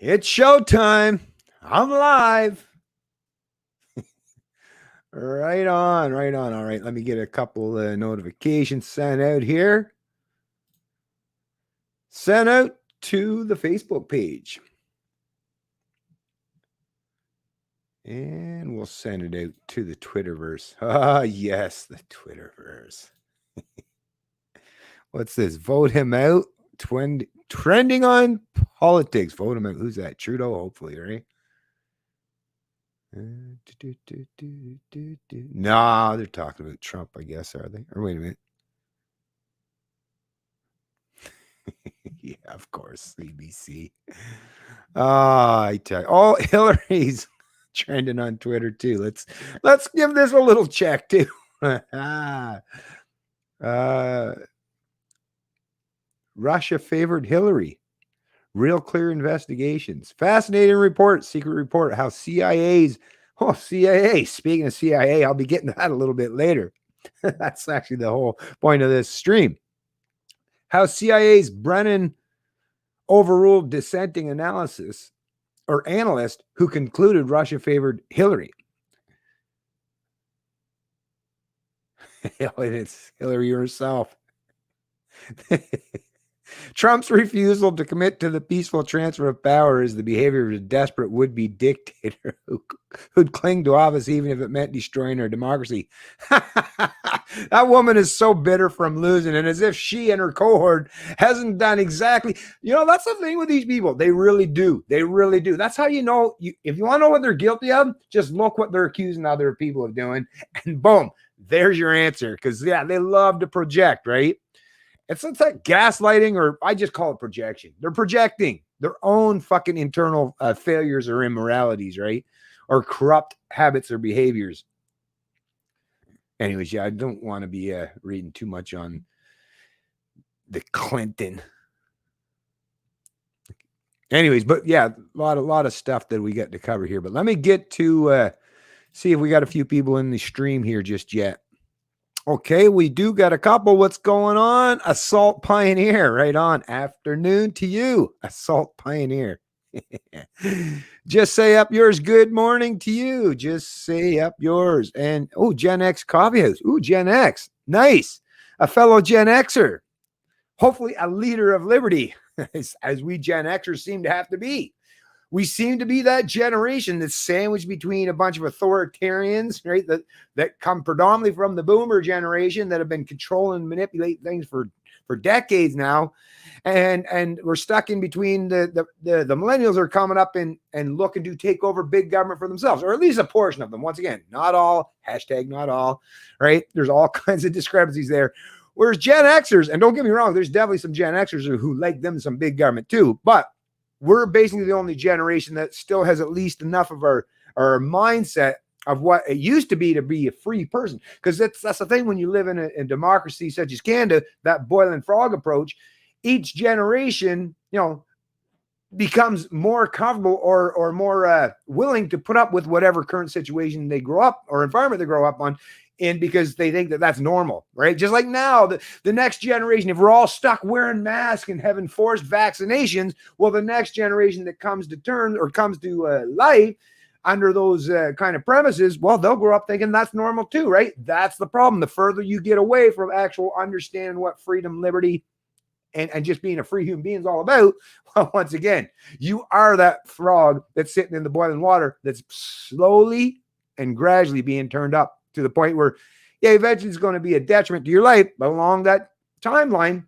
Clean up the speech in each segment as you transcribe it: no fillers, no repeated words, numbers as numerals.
It's showtime. I'm live. Right on, right on. All right, let me get a couple notifications sent out here. Sent out to the Facebook page. And we'll send it out to the Twitterverse. Ah, yes, the Twitterverse. What's this? Vote him out. Trending on politics. Vote him out. Who's that? Trudeau, hopefully, right? No, they're talking about Trump, I guess, are they? Or wait a minute. Yeah, of course, CBC. I tell you. Oh, Hillary's trending on Twitter too. Let's give this a little check too. Russia favored Hillary. Real clear investigations. Fascinating report, secret report, how CIA. Speaking of CIA, I'll be getting to that a little bit later. That's actually the whole point of this stream. How CIA's Brennan overruled dissenting analyst who concluded Russia favored Hillary. It's Hillary herself. Trump's refusal to commit to the peaceful transfer of power is the behavior of a desperate would-be dictator who'd cling to office even if it meant destroying our democracy. That woman is so bitter from losing, and as if she and her cohort hasn't done exactly. That's the thing with these people. They really do. They really do. That's how you know. If you want to know what they're guilty of, just look what they're accusing other people of doing, and boom, there's your answer. Because, they love to project, right? It's like gaslighting, or I just call it projection. They're projecting their own fucking internal failures or immoralities, right? Or corrupt habits or behaviors. Anyways, I don't want to be reading too much on the Clinton. Anyways, but a lot of stuff that we got to cover here. But let me get to see if we got a few people in the stream here just yet. Okay, we do got a couple. What's going on? Assault Pioneer, right on. Afternoon to you, Assault Pioneer. Just say up yours. Good morning to you. Just say up yours. And Gen X Coffee House. Gen X. Nice. A fellow Gen Xer. Hopefully a leader of liberty, as we Gen Xers seem to have to be. We seem to be that generation that's sandwiched between a bunch of authoritarians, right? That come predominantly from the boomer generation that have been controlling and manipulating things for decades now. And we're stuck in between the millennials are coming up and looking to take over big government for themselves, or at least a portion of them. Once again, not all, #not all, right? There's all kinds of discrepancies there. Whereas Gen Xers, and don't get me wrong, there's definitely some Gen Xers who like them some big government too, but we're basically the only generation that still has at least enough of our mindset of what it used to be a free person. Because that's the thing when you live in a democracy such as Canada, that boiling frog approach, each generation, becomes more comfortable or more willing to put up with whatever current situation they grow up or environment they grow up on. And because they think that that's normal, right? Just like now, the next generation, if we're all stuck wearing masks and having forced vaccinations, well, the next generation that comes to life under those kind of premises, well, they'll grow up thinking that's normal too, right? That's the problem. The further you get away from actual understanding what freedom, liberty, and just being a free human being is all about, well, once again, you are that frog that's sitting in the boiling water that's slowly and gradually being turned up to the point where, eventually it's going to be a detriment to your life. But along that timeline,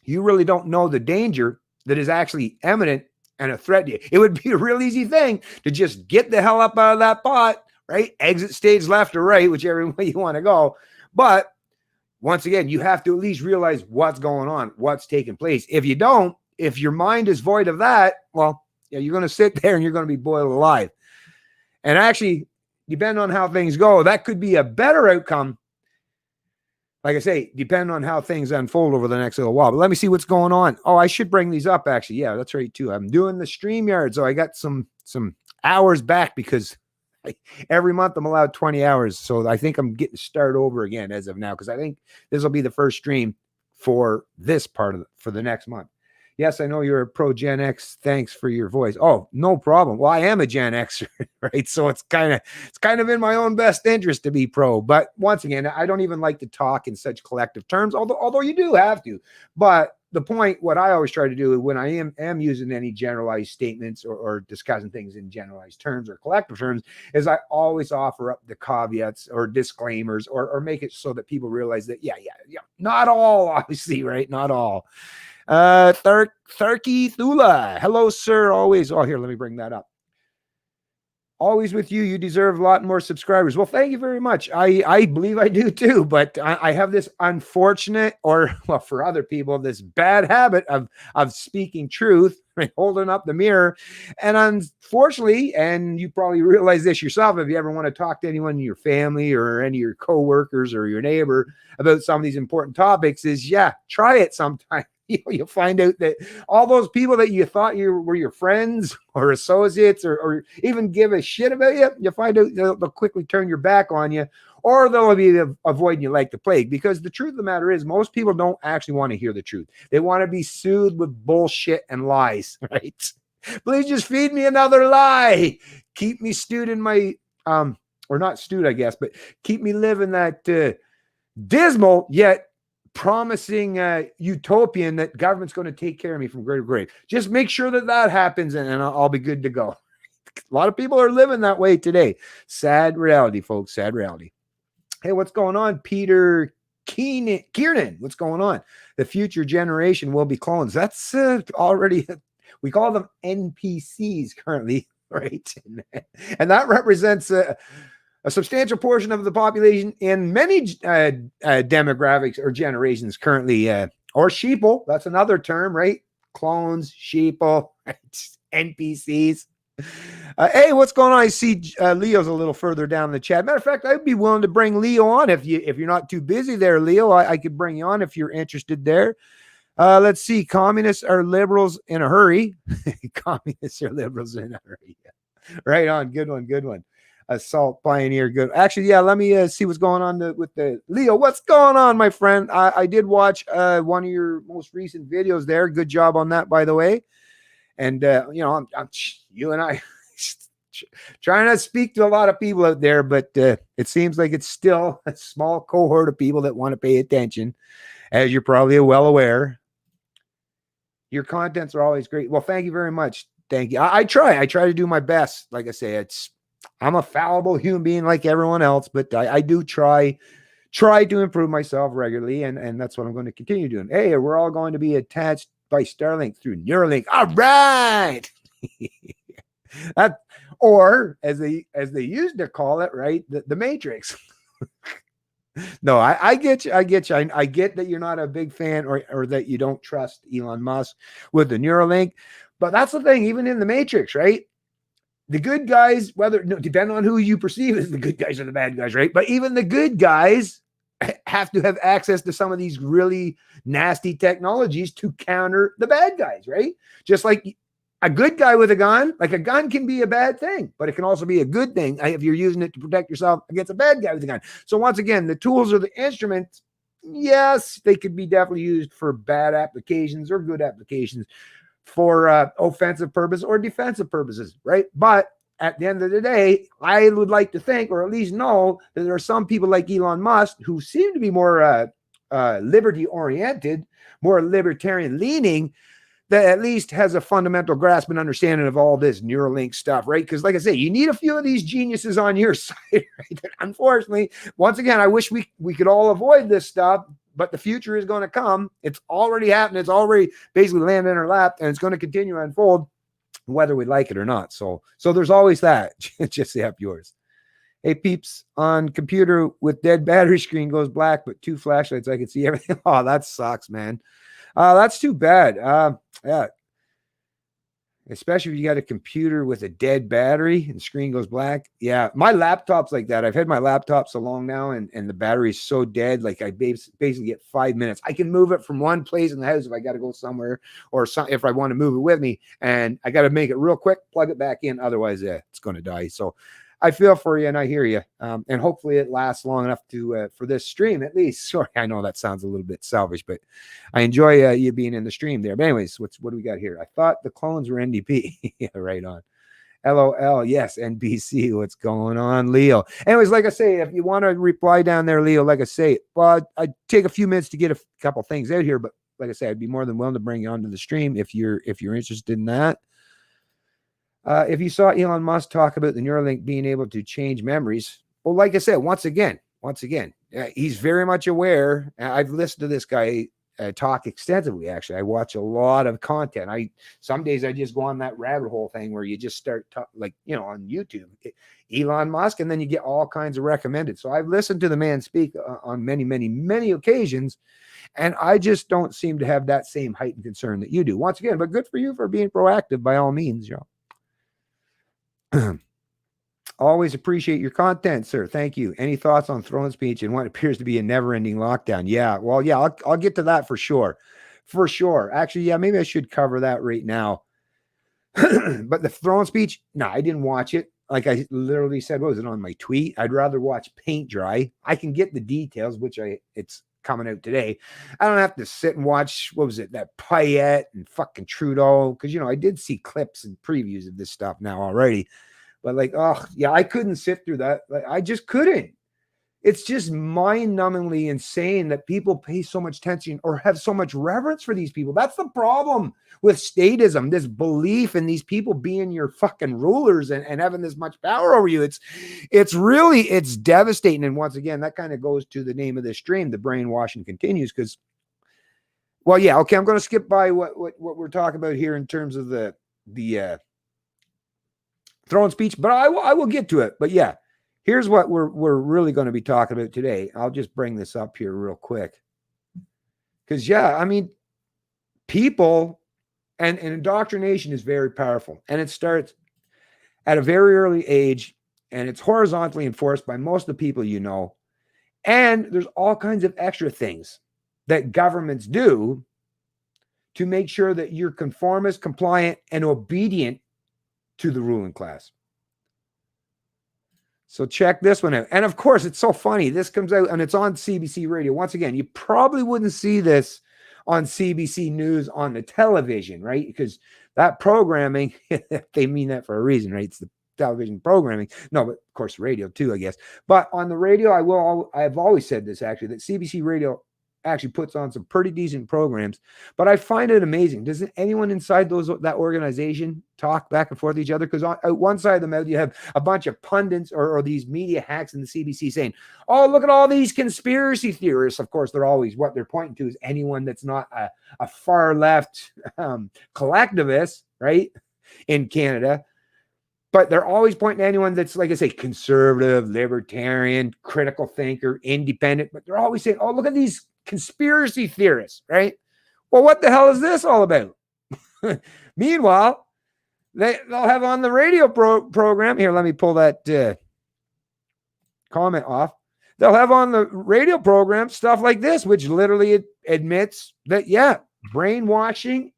you really don't know the danger that is actually imminent and a threat to you. It would be a real easy thing to just get the hell up out of that pot, right? Exit stage left or right, whichever way you want to go. But once again, you have to at least realize what's going on, what's taking place. If you don't, if your mind is void of that, well, you're going to sit there and you're going to be boiled alive. And actually, depending on how things go, that could be a better outcome. Like I say, depending on how things unfold over the next little while. But let me see what's going on. Oh, I should bring these up, actually. Yeah, that's right, too. I'm doing the StreamYard, so I got some hours back because every month I'm allowed 20 hours. So I think I'm getting started over again as of now because I think this will be the first stream for this part for the next month. Yes, I know you're a pro Gen X. Thanks for your voice. Oh, no problem. Well, I am a Gen Xer, right? So it's kind of in my own best interest to be pro. But once again, I don't even like to talk in such collective terms, although you do have to. But the point, what I always try to do when I am using any generalized statements or discussing things in generalized terms or collective terms, is I always offer up the caveats or disclaimers or make it so that people realize that, yeah, not all, obviously, right? Not all. Tharky Thula. Hello, sir. Always. Oh, here, let me bring that up. Always with you. You deserve a lot more subscribers. Well, thank you very much. I believe I do too, but I have this unfortunate, or well, for other people, this bad habit of speaking truth, right, holding up the mirror. And unfortunately, and you probably realize this yourself, if you ever want to talk to anyone in your family or any of your coworkers or your neighbor about some of these important topics, is try it sometime. You'll find out that all those people that you thought were your friends or associates or even give a shit about you, you'll find out they'll quickly turn your back on you, or they'll be avoiding you like the plague. Because the truth of the matter is, most people don't actually want to hear the truth. They want to be soothed with bullshit and lies, right? Please just feed me another lie. Keep me stewed in my, or not stewed, I guess, but keep me living that dismal yet promising utopian that government's going to take care of me from grade to grade. Just make sure that happens and I'll be good to go. A lot of people are living that way today. Sad reality, folks. Sad reality. Hey, what's going on? Peter Kiernan, what's going on? The future generation will be clones. That's already, we call them NPCs currently, right? And that represents a substantial portion of the population in many demographics or generations currently, or sheeple. That's another term, right? Clones, sheeple, right? NPCs. Hey, what's going on? I see Leo's a little further down the chat. Matter of fact, I'd be willing to bring Leo on if you're not too busy there, Leo. I could bring you on if you're interested there. Let's see. Communists are liberals in a hurry. Communists are liberals in a hurry. Right on. Good one. Good one. Assault Pioneer. Good. Actually, yeah, let me see what's going on with the Leo. What's going on, my friend? I did watch one of your most recent videos there. Good job on that, by the way. And, I'm you and I trying to speak to a lot of people out there, but it seems like it's still a small cohort of people that want to pay attention, as you're probably well aware. Your contents are always great. Well, thank you very much. Thank you. I try to do my best. Like I say, I'm a fallible human being like everyone else, but I do try to improve myself regularly, and that's what I'm going to continue doing. Hey, we're all going to be attached by Starlink through Neuralink. All right. That, or as they used to call it, right, the Matrix. No, I get you. I get that you're not a big fan or that you don't trust Elon Musk with the Neuralink, but that's the thing. Even in the Matrix, right? The good guys, depending on who you perceive as the good guys or the bad guys, right? But even the good guys have to have access to some of these really nasty technologies to counter the bad guys, right? Just like a good guy with a gun, like a gun can be a bad thing, but it can also be a good thing if you're using it to protect yourself against a bad guy with a gun. So once again, the tools or the instruments, yes, they could be definitely used for bad applications or good applications, for offensive purpose or defensive purposes, right? But at the end of the day, I would like to think, or at least know, that there are some people like Elon Musk who seem to be more liberty-oriented, more libertarian-leaning, that at least has a fundamental grasp and understanding of all this Neuralink stuff, right? Because like I say, you need a few of these geniuses on your side, right? Unfortunately, once again, I wish we could all avoid this stuff, but the future is going to come. It's already happening. It's already basically landed in our lap, and it's going to continue to unfold whether we like it or not. So there's always that. Just the app yours. Hey, peeps, on computer with dead battery, screen goes black, but 2 flashlights, I can see everything. Oh, that sucks, man. That's too bad. Yeah. Especially if you got a computer with a dead battery and the screen goes black. Yeah, my laptop's like that. I've had my laptop so long now, and the battery's so dead. Like I basically get 5 minutes. I can move it from one place in the house if I got to go somewhere, or if I want to move it with me, and I got to make it real quick, plug it back in. Otherwise, it's going to die. So I feel for you and I hear you. And hopefully it lasts long enough to for this stream at least. Sorry, I know that sounds a little bit selfish, but I enjoy you being in the stream there. But anyways, what do we got here? I thought the clones were NDP. Yeah, right on. LOL. Yes, NBC. What's going on, Leo? Anyways, like I say, if you want to reply down there, Leo, like I say, well, I'd take a few minutes to get a couple things out here, but like I say, I'd be more than willing to bring you onto the stream if you're interested in that. If you saw Elon Musk talk about the Neuralink being able to change memories, well, like I said, once again, he's very much aware. I've listened to this guy talk extensively. Actually, I watch a lot of content. Some days I just go on that rabbit hole thing where you just start like on YouTube, Elon Musk, and then you get all kinds of recommended. So I've listened to the man speak on many occasions, and I just don't seem to have that same heightened concern that you do. Once again, but good for you for being proactive by all means, Always appreciate your content, sir. Thank you. Any thoughts on throne speech and what appears to be a never-ending lockdown? Yeah, well, yeah, I'll get to that for sure. For sure. Actually, yeah, maybe I should cover that right now. But the throne speech, no, I didn't watch it. Like I literally said, what was it on my tweet? I'd rather watch paint dry. I can get the details, which it's coming out today. I don't have to sit and watch, what was it, that Payette and fucking Trudeau, because I did see clips and previews of this stuff now already. But like, oh yeah, I couldn't sit through that. Like, I just couldn't. It's just mind-numbingly insane that people pay so much attention or have so much reverence for these people. That's the problem with statism, this belief in these people being your fucking rulers and having this much power over you. It's devastating. And once again, that kind of goes to the name of this stream, the brainwashing continues, because, well, yeah, okay, I'm going to skip by what we're talking about here in terms of the throne speech, but I will get to it. But yeah, here's what we're really going to be talking about today. I'll just bring this up here real quick. Because, yeah, I mean, people and indoctrination is very powerful. And it starts at a very early age, and it's horizontally enforced by most of the people you know. And there's all kinds of extra things that governments do to make sure that you're conformist, compliant, and obedient to the ruling class. So check this one out. And of course, it's so funny. This comes out and it's on CBC radio. Once again, you probably wouldn't see this on CBC News on the television, right? Because that programming, they mean that for a reason, right? It's the television programming. No, but of course, radio too, I guess. But on the radio, I've always said this actually, that CBC radio actually puts on some pretty decent programs, but I find it amazing. Doesn't anyone inside that organization talk back and forth with each other? Because on one side of the mouth, you have a bunch of pundits or these media hacks in the CBC saying, oh, look at all these conspiracy theorists. Of course, what they're pointing to is anyone that's not a far left collectivist, right, in Canada. But they're always pointing to anyone that's, like I say, conservative, libertarian, critical thinker, independent. But they're always saying, oh, look at these conspiracy theorists, right? Well, what the hell is this all about? Meanwhile, they'll have on the radio program. Here, let me pull that comment off. They'll have on the radio program stuff like this, which literally admits that, yeah, brainwashing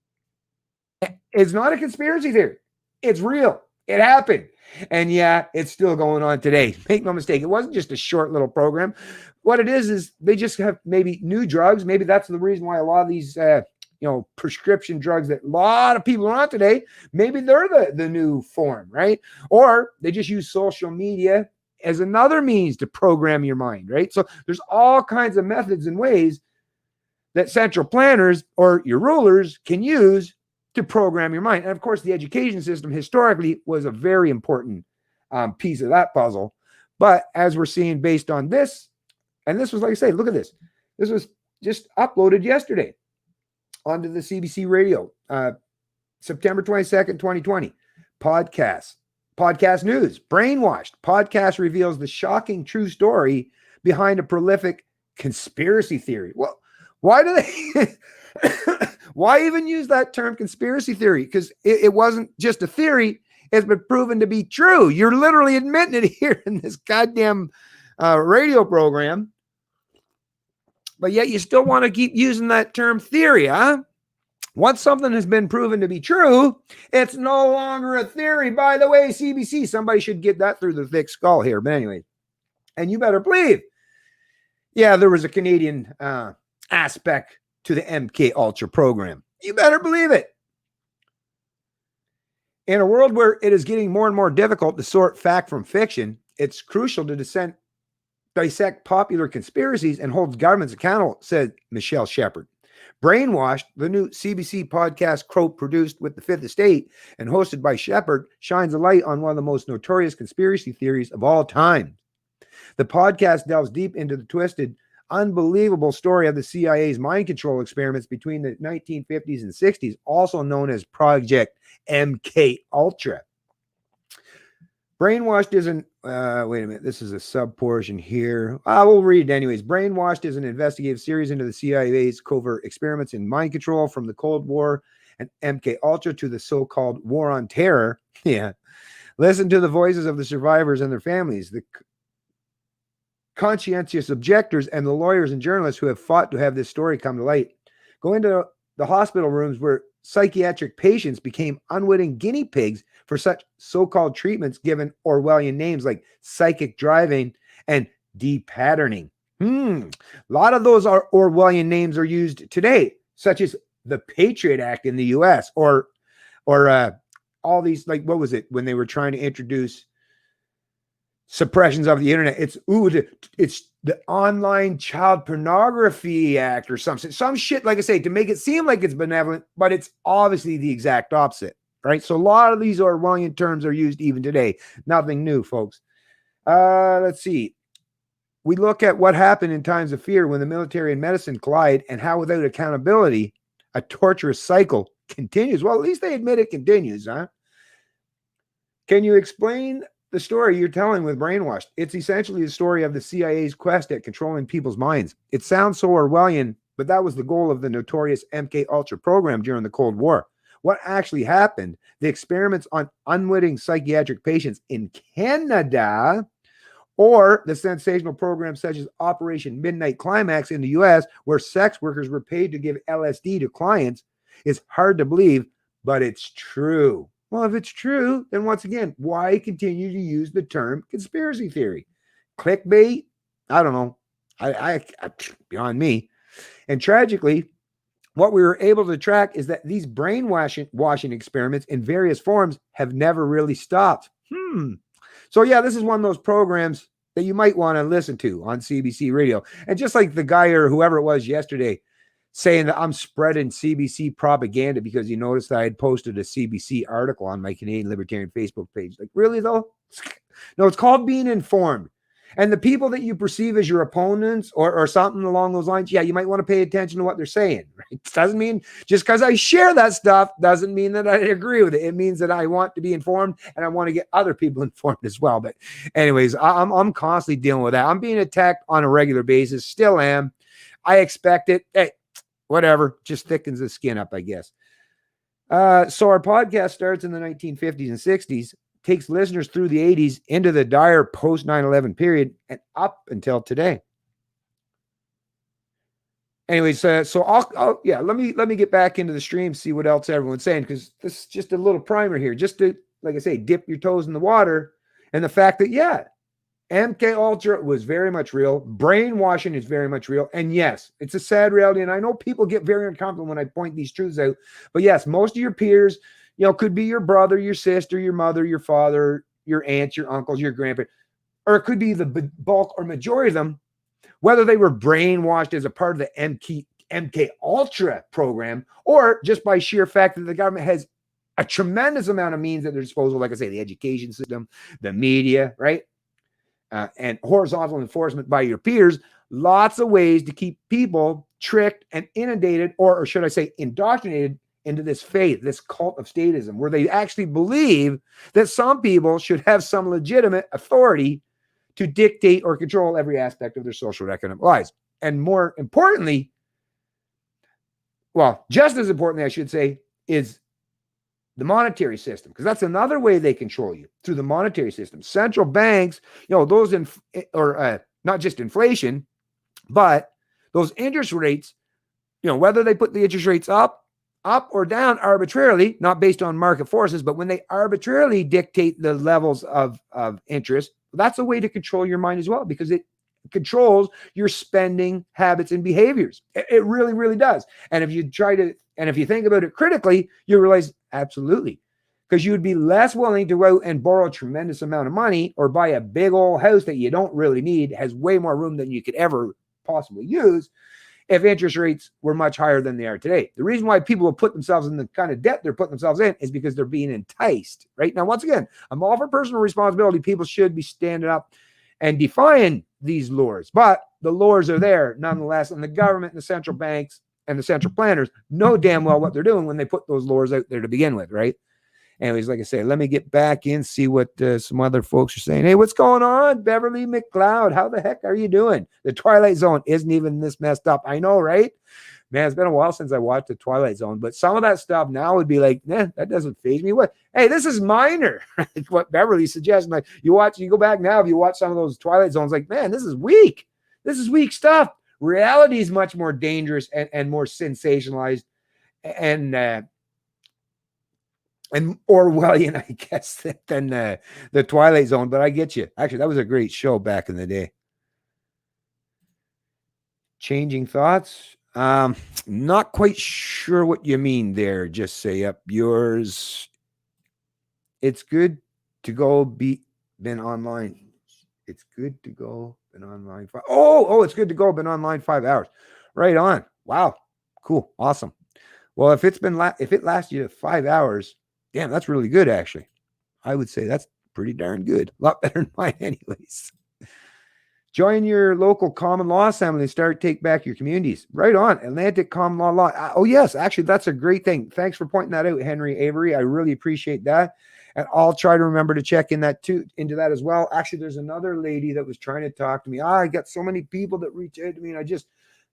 is not a conspiracy theory. It's real. It happened. And yeah, it's still going on today. Make no mistake. It wasn't just a short little program. What it is they just have maybe new drugs. Maybe that's the reason why a lot of these, prescription drugs that a lot of people are on today, maybe they're the new form, right? Or they just use social media as another means to program your mind, right? So there's all kinds of methods and ways that central planners or your rulers can use to program your mind. And of course, the education system historically was a very important piece of that puzzle. But as we're seeing based on this, and this was, like I say, look at this. This was just uploaded yesterday onto the CBC radio, September 22nd, 2020. Podcast news, brainwashed. Podcast reveals the shocking true story behind a prolific conspiracy theory. Well, why do they... Why even use that term conspiracy theory? Because it wasn't just a theory. It's been proven to be true. You're literally admitting it here in this goddamn radio program. But yet you still want to keep using that term theory, huh? Once something has been proven to be true, it's no longer a theory. By the way, CBC, somebody should get that through the thick skull here. But anyway, and you better believe, yeah, there was a Canadian aspect to the MK Ultra program. You better believe it. In a world where it is getting more and more difficult to sort fact from fiction, it's crucial to dissect popular conspiracies and hold governments accountable, said Michelle Shepard. Brainwashed, the new CBC podcast Crow produced with the Fifth Estate and hosted by Shepard, shines a light on one of the most notorious conspiracy theories of all time. The podcast delves deep into the twisted, unbelievable story of the CIA's mind control experiments between the 1950s and 60s, also known as Project MK Ultra. Brainwashed isn't, wait a minute, this is a sub portion here. We'll read it anyways. Brainwashed is an investigative series into the CIA's covert experiments in mind control from the Cold War and MK Ultra to the so-called War on Terror. Yeah. Listen to the voices of the survivors and their families, the conscientious objectors, and the lawyers and journalists who have fought to have this story come to light. Go into the hospital rooms where psychiatric patients became unwitting guinea pigs for such so-called treatments given Orwellian names like psychic driving and depatterning. A lot of those Orwellian names are used today, such as the Patriot Act in the U.S. or all these, like, what was it when they were trying to introduce suppressions of the internet? It's the Online Child Pornography Act or something, some shit, like I say, to make it seem like it's benevolent, but it's obviously the exact opposite, right? So a lot of these Orwellian terms are used even today. Nothing new, folks. Let's see. We look at what happened in times of fear when the military and medicine collide, and how without accountability, a torturous cycle continues. Well, at least they admit it continues, huh? Can you explain the story you're telling with Brainwashed? It's essentially the story of the CIA's quest at controlling people's minds. It sounds so Orwellian, but that was the goal of the notorious MK Ultra program during the Cold War. What actually happened, the experiments on unwitting psychiatric patients in Canada, or the sensational programs such as Operation Midnight Climax in the US, where sex workers were paid to give LSD to clients, is hard to believe, but it's true. Well, if it's true, then once again, why continue to use the term conspiracy theory? Clickbait? I don't know. I beyond me. And tragically, what we were able to track is that these brainwashing experiments in various forms have never really stopped. So yeah, this is one of those programs that you might want to listen to on CBC radio. And just like the guy or whoever it was yesterday saying that I'm spreading CBC propaganda because you noticed that I had posted a CBC article on my Canadian Libertarian Facebook page. Like, really though? No, it's called being informed. And the people that you perceive as your opponents or something along those lines, yeah, you might want to pay attention to what they're saying. Right? It doesn't mean just because I share that stuff doesn't mean that I agree with it. It means that I want to be informed and I want to get other people informed as well. But anyways, I'm constantly dealing with that. I'm being attacked on a regular basis. Still am. I expect it. Hey, whatever, just thickens the skin up, I guess. So our podcast starts in the 1950s and 60s, takes listeners through the 80s into the dire post 9/11 period and up until today. Anyways, so I'll let me get back into the stream, see what else everyone's saying, because this is just a little primer here, just to, like I say, dip your toes in the water, and the fact that MK Ultra was very much real. Brainwashing is very much real. And yes, it's a sad reality. And I know people get very uncomfortable when I point these truths out. But yes, most of your peers, could be your brother, your sister, your mother, your father, your aunts, your uncles, your grandparents, or it could be the bulk or majority of them, whether they were brainwashed as a part of the MK Ultra program, or just by sheer fact that the government has a tremendous amount of means at their disposal, like I say, the education system, the media, right? And horizontal enforcement by your peers, lots of ways to keep people tricked and inundated, or should I say indoctrinated into this faith, this cult of statism, where they actually believe that some people should have some legitimate authority to dictate or control every aspect of their social and economic lives. And more importantly, well, just as importantly, I should say, is the monetary system, because that's another way they control you, through the monetary system. Central banks, those not just inflation, but those interest rates, whether they put the interest rates up up or down arbitrarily, not based on market forces, but when they arbitrarily dictate the levels of interest, that's a way to control your mind as well, because it controls your spending habits and behaviors. It really, really does. And if you think about it critically, you realize absolutely, because you would be less willing to go out and borrow a tremendous amount of money or buy a big old house that you don't really need, has way more room than you could ever possibly use, if interest rates were much higher than they are today. The reason why people will put themselves in the kind of debt they're putting themselves in is because they're being enticed, right? Now, once again, I'm all for personal responsibility. People should be standing up and defying these lures, but the lures are there nonetheless, and the government and the central banks and the central planners know damn well what they're doing when they put those lures out there to begin with, right? Anyways, like I say, let me get back in, see what some other folks are saying. Hey, what's going on? Beverly McLeod, how the heck are you doing? The Twilight Zone isn't even this messed up. I know, right? Man, it's been a while since I watched the Twilight Zone, but some of that stuff now would be like, that doesn't faze me. What? Hey, this is minor. What Beverly's suggesting. Like you go back now, if you watch some of those Twilight Zones, like, man, this is weak. This is weak stuff. Reality is much more dangerous and more sensationalized and Orwellian, I guess, than the Twilight Zone. But I get you. Actually, that was a great show back in the day. Changing thoughts. Not quite sure what you mean there. Just say up yours. It's good to go been online. It's good to go been online. It's good to go been online 5 hours. Right on. Wow. Cool. Awesome. Well, if it lasts you 5 hours, damn, that's really good, actually. I would say that's pretty darn good. A lot better than mine, anyways. Join your local common law assembly and start take back your communities. Right on. Atlantic common law. Oh, yes. Actually, that's a great thing. Thanks for pointing that out, Henry Avery. I really appreciate that. And I'll try to remember to check into that as well. Actually, there's another lady that was trying to talk to me. I got so many people that reach out to me, and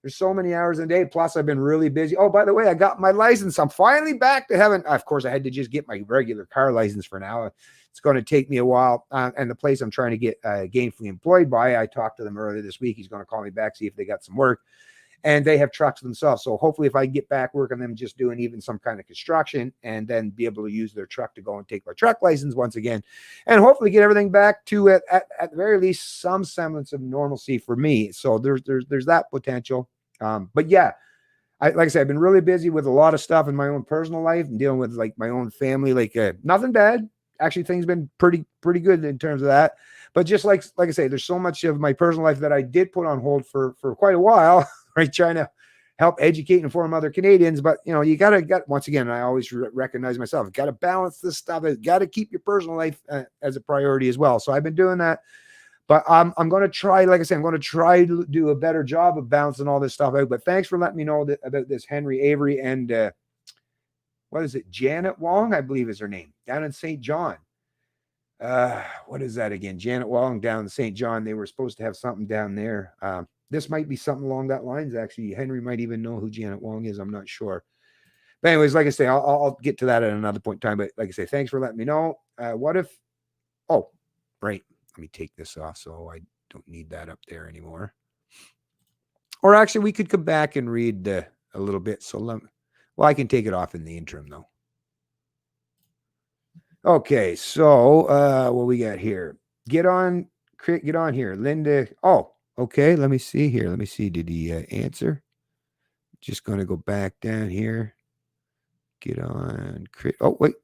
there's so many hours a day. Plus, I've been really busy. Oh, by the way, I got my license. I'm finally back to heaven. Of course, I had to just get my regular car license for now. It's going to take me a while. And the place I'm trying to get gainfully employed by, I talked to them earlier this week. He's going to call me back, see if they got some work. And they have trucks themselves. So hopefully if I get back working them just doing even some kind of construction and then be able to use their truck to go and take my truck license once again and hopefully get everything back to at the very least some semblance of normalcy for me. So there's that potential. But yeah, like I said, I've been really busy with a lot of stuff in my own personal life and dealing with like my own family, like nothing bad. Actually, things been pretty good in terms of that. But just like I say, there's so much of my personal life that I did put on hold for quite a while, right? Trying to help educate and inform other Canadians. But, you got once again, I always recognize myself, got to balance this stuff. Got to keep your personal life as a priority as well. So I've been doing that. But I'm going to try, like I said, I'm going to try to do a better job of balancing all this stuff out. But thanks for letting me know about this Henry Avery and what is it? Janet Wong, I believe is her name, down in St. John. What is that again? Janet Wong down in St. John. They were supposed to have something down there. This might be something along that lines, actually. Henry might even know who Janet Wong is. I'm not sure. But anyways, like I say, I'll get to that at another point in time. But like I say, thanks for letting me know. Right. Let me take this off so I don't need that up there anymore. Or actually, we could come back and read a little bit. So I can take it off in the interim, though. Okay, so what we got here? Get on here, Linda. Oh, okay. Let me see here. Let me see. Did he answer? Just going to go back down here. Get on. Oh, wait.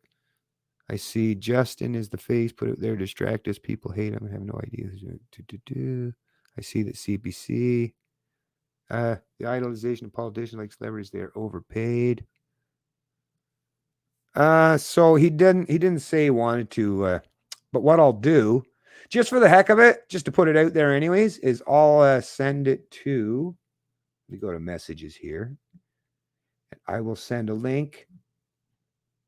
I see Justin is the face. Put it there. Distract us. People hate him. I have no idea. I see that CBC. The idolization of politicians like celebrities, they're overpaid. So he didn't say he wanted to, but what I'll do, just for the heck of it, just to put it out there anyways, is I'll send it to, let me go to messages here, and I will send a link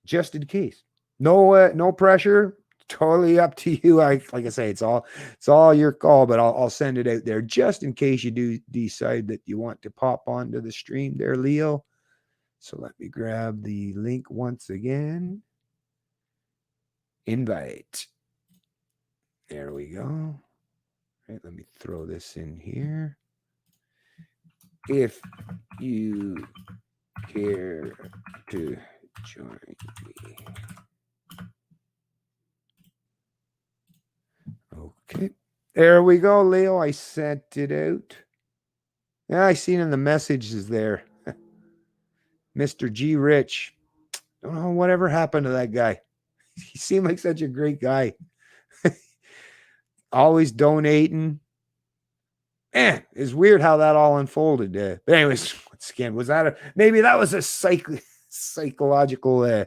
just in case. No pressure, totally up to you. Like I say, it's all your call, but I'll send it out there just in case you do decide that you want to pop onto the stream there, Leo. So let me grab the link once again. Invite. There we go. All right, let me throw this in here. If you care to join me? Okay. There we go, Leo. I sent it out. Yeah, I seen in the messages there. Mr. G. Rich. Don't know whatever happened to that guy. He seemed like such a great guy. Always donating. It's weird how that all unfolded. But anyways, once again, was that maybe that was a psychological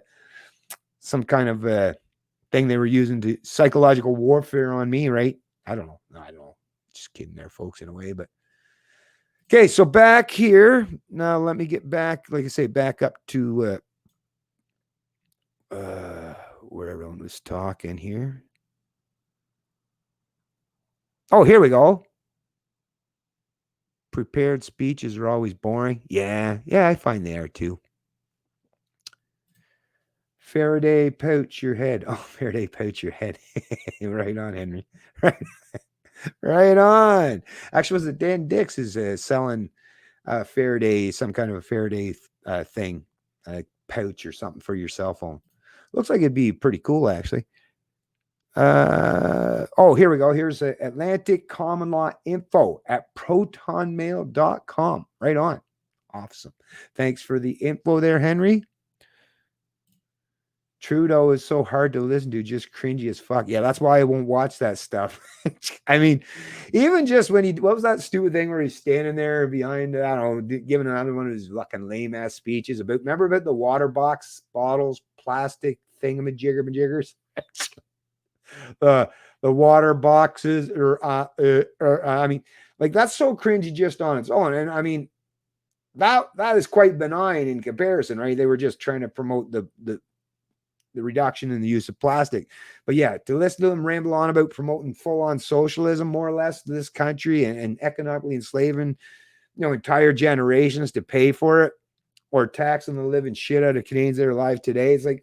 some kind of thing they were using to psychological warfare on me, right? I don't know. No, I don't know. Just kidding there, folks, in a way. But okay, so back here. Now let me get back, like I say, back up to where everyone was talking here. Oh, here we go. Prepared speeches are always boring. Yeah, I find they are too. Faraday, pouch your head. Oh, Faraday, pouch your head. Right on, Henry. Right on. Actually, was it Dan Dix is selling Faraday, some kind of a Faraday thing, pouch or something for your cell phone. Looks like it'd be pretty cool, actually. Oh, here we go. Here's Atlantic Common Law info at protonmail.com. Right on. Awesome. Thanks for the info there, Henry. Trudeau is so hard to listen to, just cringy as fuck. Yeah, that's why I won't watch that stuff. I mean, even just when what was that stupid thing where he's standing there behind, I don't know, giving another one of his fucking lame ass speeches remember about the water bottles, plastic thingamajiggers? The water boxes I mean, like that's so cringy just on its own. And I mean, that is quite benign in comparison, right? They were just trying to promote the reduction in the use of plastic. But yeah, to listen to them ramble on about promoting full-on socialism, more or less, to this country and economically enslaving, entire generations to pay for it, or taxing the living shit out of Canadians that are alive today. It's like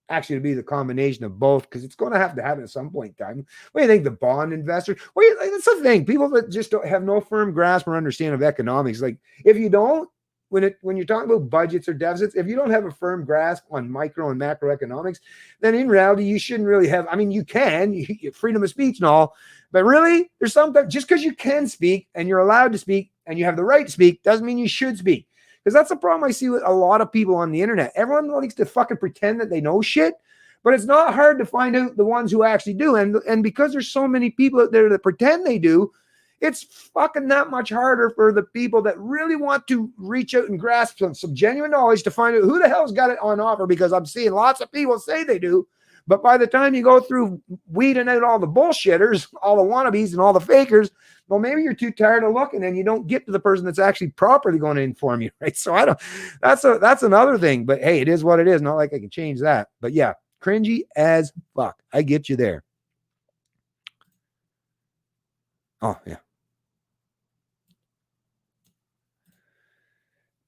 actually to be the combination of both, because it's going to happen at some point in time. What do you think? The bond investors? Well, that's the thing. People that just don't have no firm grasp or understanding of economics. Like if you don't, when you're talking about budgets or deficits, if you don't have a firm grasp on micro and macroeconomics, then in reality, you shouldn't really have. I mean, you can, freedom of speech and all, but really, there's sometimes just because you can speak and you're allowed to speak and you have the right to speak doesn't mean you should speak. Because that's the problem I see with a lot of people on the internet. Everyone likes to fucking pretend that they know shit, but it's not hard to find out the ones who actually do. And because there's so many people out there that pretend they do, it's fucking that much harder for the people that really want to reach out and grasp some genuine knowledge to find out who the hell's got it on offer, because I'm seeing lots of people say they do. But by the time you go through weeding out all the bullshitters, all the wannabes and all the fakers, well, maybe you're too tired of looking and you don't get to the person that's actually properly going to inform you, right? So that's another thing. But hey, it is what it is. Not like I can change that. But yeah, cringy as fuck. I get you there. Oh, yeah.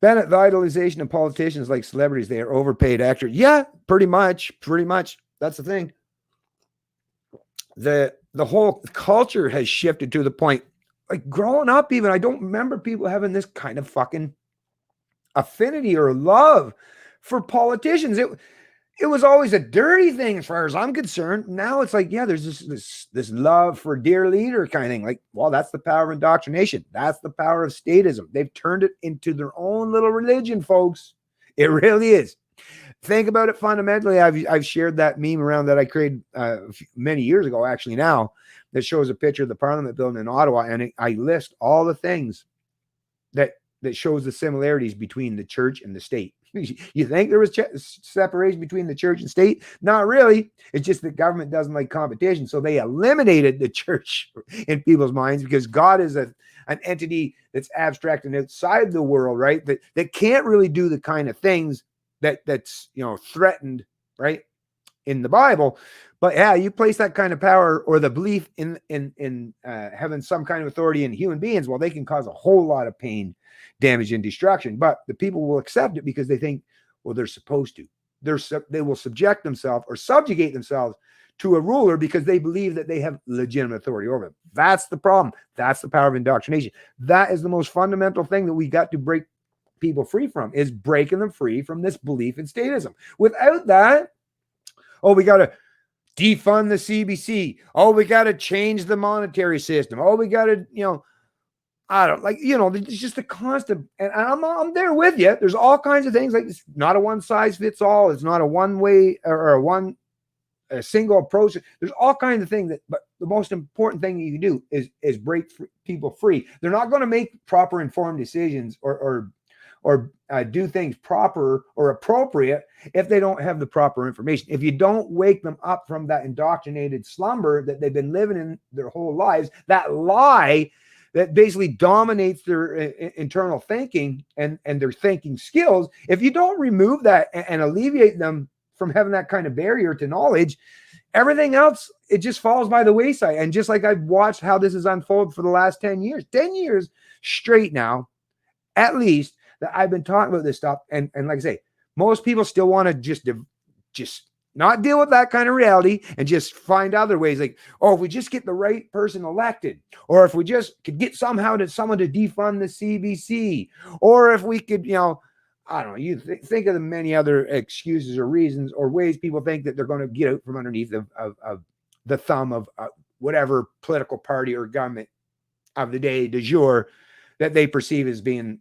Bennett, the idolization of politicians like celebrities, they are overpaid actors. Yeah, pretty much. That's the thing. The whole culture has shifted to the point, like growing up, even I don't remember people having this kind of fucking affinity or love for politicians. It was always a dirty thing as far as I'm concerned. Now it's like, yeah, there's this love for dear leader kind of thing. Like, well, that's the power of indoctrination. That's the power of statism. They've turned it into their own little religion, folks. It really is. Think about it fundamentally. I've shared that meme around that I created many years ago, actually now, that shows a picture of the Parliament building in Ottawa, and I list all the things that shows the similarities between the church and the state. You think there was separation between the church and state? Not really. It's just that government doesn't like competition. So they eliminated the church in people's minds, because God is an entity that's abstract and outside the world, right? That can't really do the kind of things that's threatened, right, in the Bible. But yeah, you place that kind of power or the belief in having some kind of authority in human beings, well, they can cause a whole lot of pain, damage, and destruction. But the people will accept it because they think, well, they're supposed to. They will subject themselves or subjugate themselves to a ruler because they believe that they have legitimate authority over them. That's the problem. That's the power of indoctrination. That is the most fundamental thing that we got to break people free from, is breaking them free from this belief in statism. Without that, oh, we got to defund the CBC. Oh, we got to change the monetary system. Oh, we got to, I don't like, it's just a constant, and I'm there with you. There's all kinds of things, like it's not a one size fits all. It's not a one way or a single approach. There's all kinds of things but the most important thing you can do is break people free. They're not going to make proper informed decisions or do things proper or appropriate if they don't have the proper information. If you don't wake them up from that indoctrinated slumber that they've been living in their whole lives, that lie that basically dominates their internal thinking and their thinking skills, if you don't remove that and alleviate them from having that kind of barrier to knowledge, everything else, it just falls by the wayside. And just like I've watched how this has unfolded for the last 10 years straight now, at least, that I've been talking about this stuff. And like I say, most people still want to just not deal with that kind of reality and just find other ways. Like, oh, if we just get the right person elected, or if we just could get someone to defund the CBC, or if we could, I don't know, you think of the many other excuses or reasons or ways people think that they're going to get out from underneath of the thumb of whatever political party or government of the day du jour that they perceive as being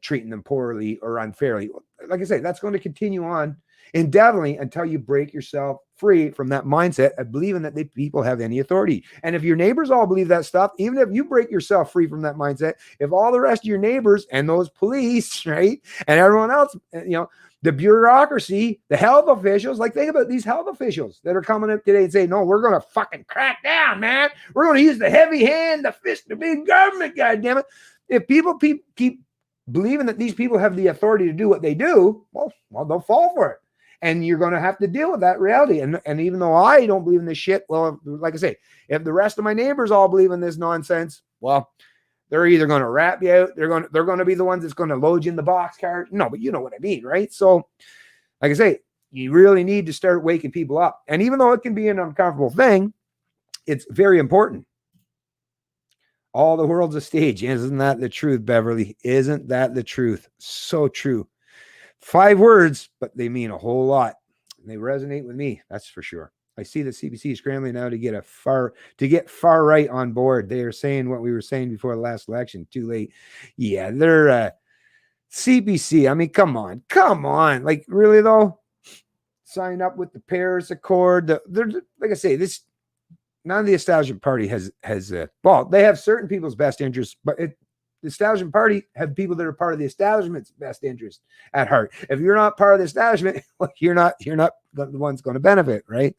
treating them poorly or unfairly. Like I say, that's going to continue on indefinitely until you break yourself free from that mindset of believing that people have any authority. And if your neighbors all believe that stuff, even if you break yourself free from that mindset, if all the rest of your neighbors and those police, right, and everyone else, the bureaucracy, the health officials, like think about these health officials that are coming up today and saying, no, we're going to fucking crack down, man. We're going to use the heavy hand, the fist, the big government, goddammit. If people keep believing that these people have the authority to do what they do, well, they'll fall for it. And you're going to have to deal with that reality. And even though I don't believe in this shit, well, like I say, if the rest of my neighbors all believe in this nonsense, well, they're either going to rat you out. They're going to be the ones that's going to load you in the boxcar. No, but you know what I mean, right? So, like I say, you really need to start waking people up. And even though it can be an uncomfortable thing, it's very important. All the world's a stage. Isn't that the truth, Beverly? Isn't that the truth? So true. 5 words, but they mean a whole lot. They resonate with me, that's for sure. I see the CBC is scrambling now to get far right on board. They are saying what we were saying before the last election. Too late. Yeah, they're CBC. I mean, come on. Like, really though? Sign up with the Paris Accord. They're like I say, none of the establishment party has well, they have certain people's best interests, but the establishment party have people that are part of the establishment's best interest at heart. If you're not part of the establishment, well, you're not the ones going to benefit, right?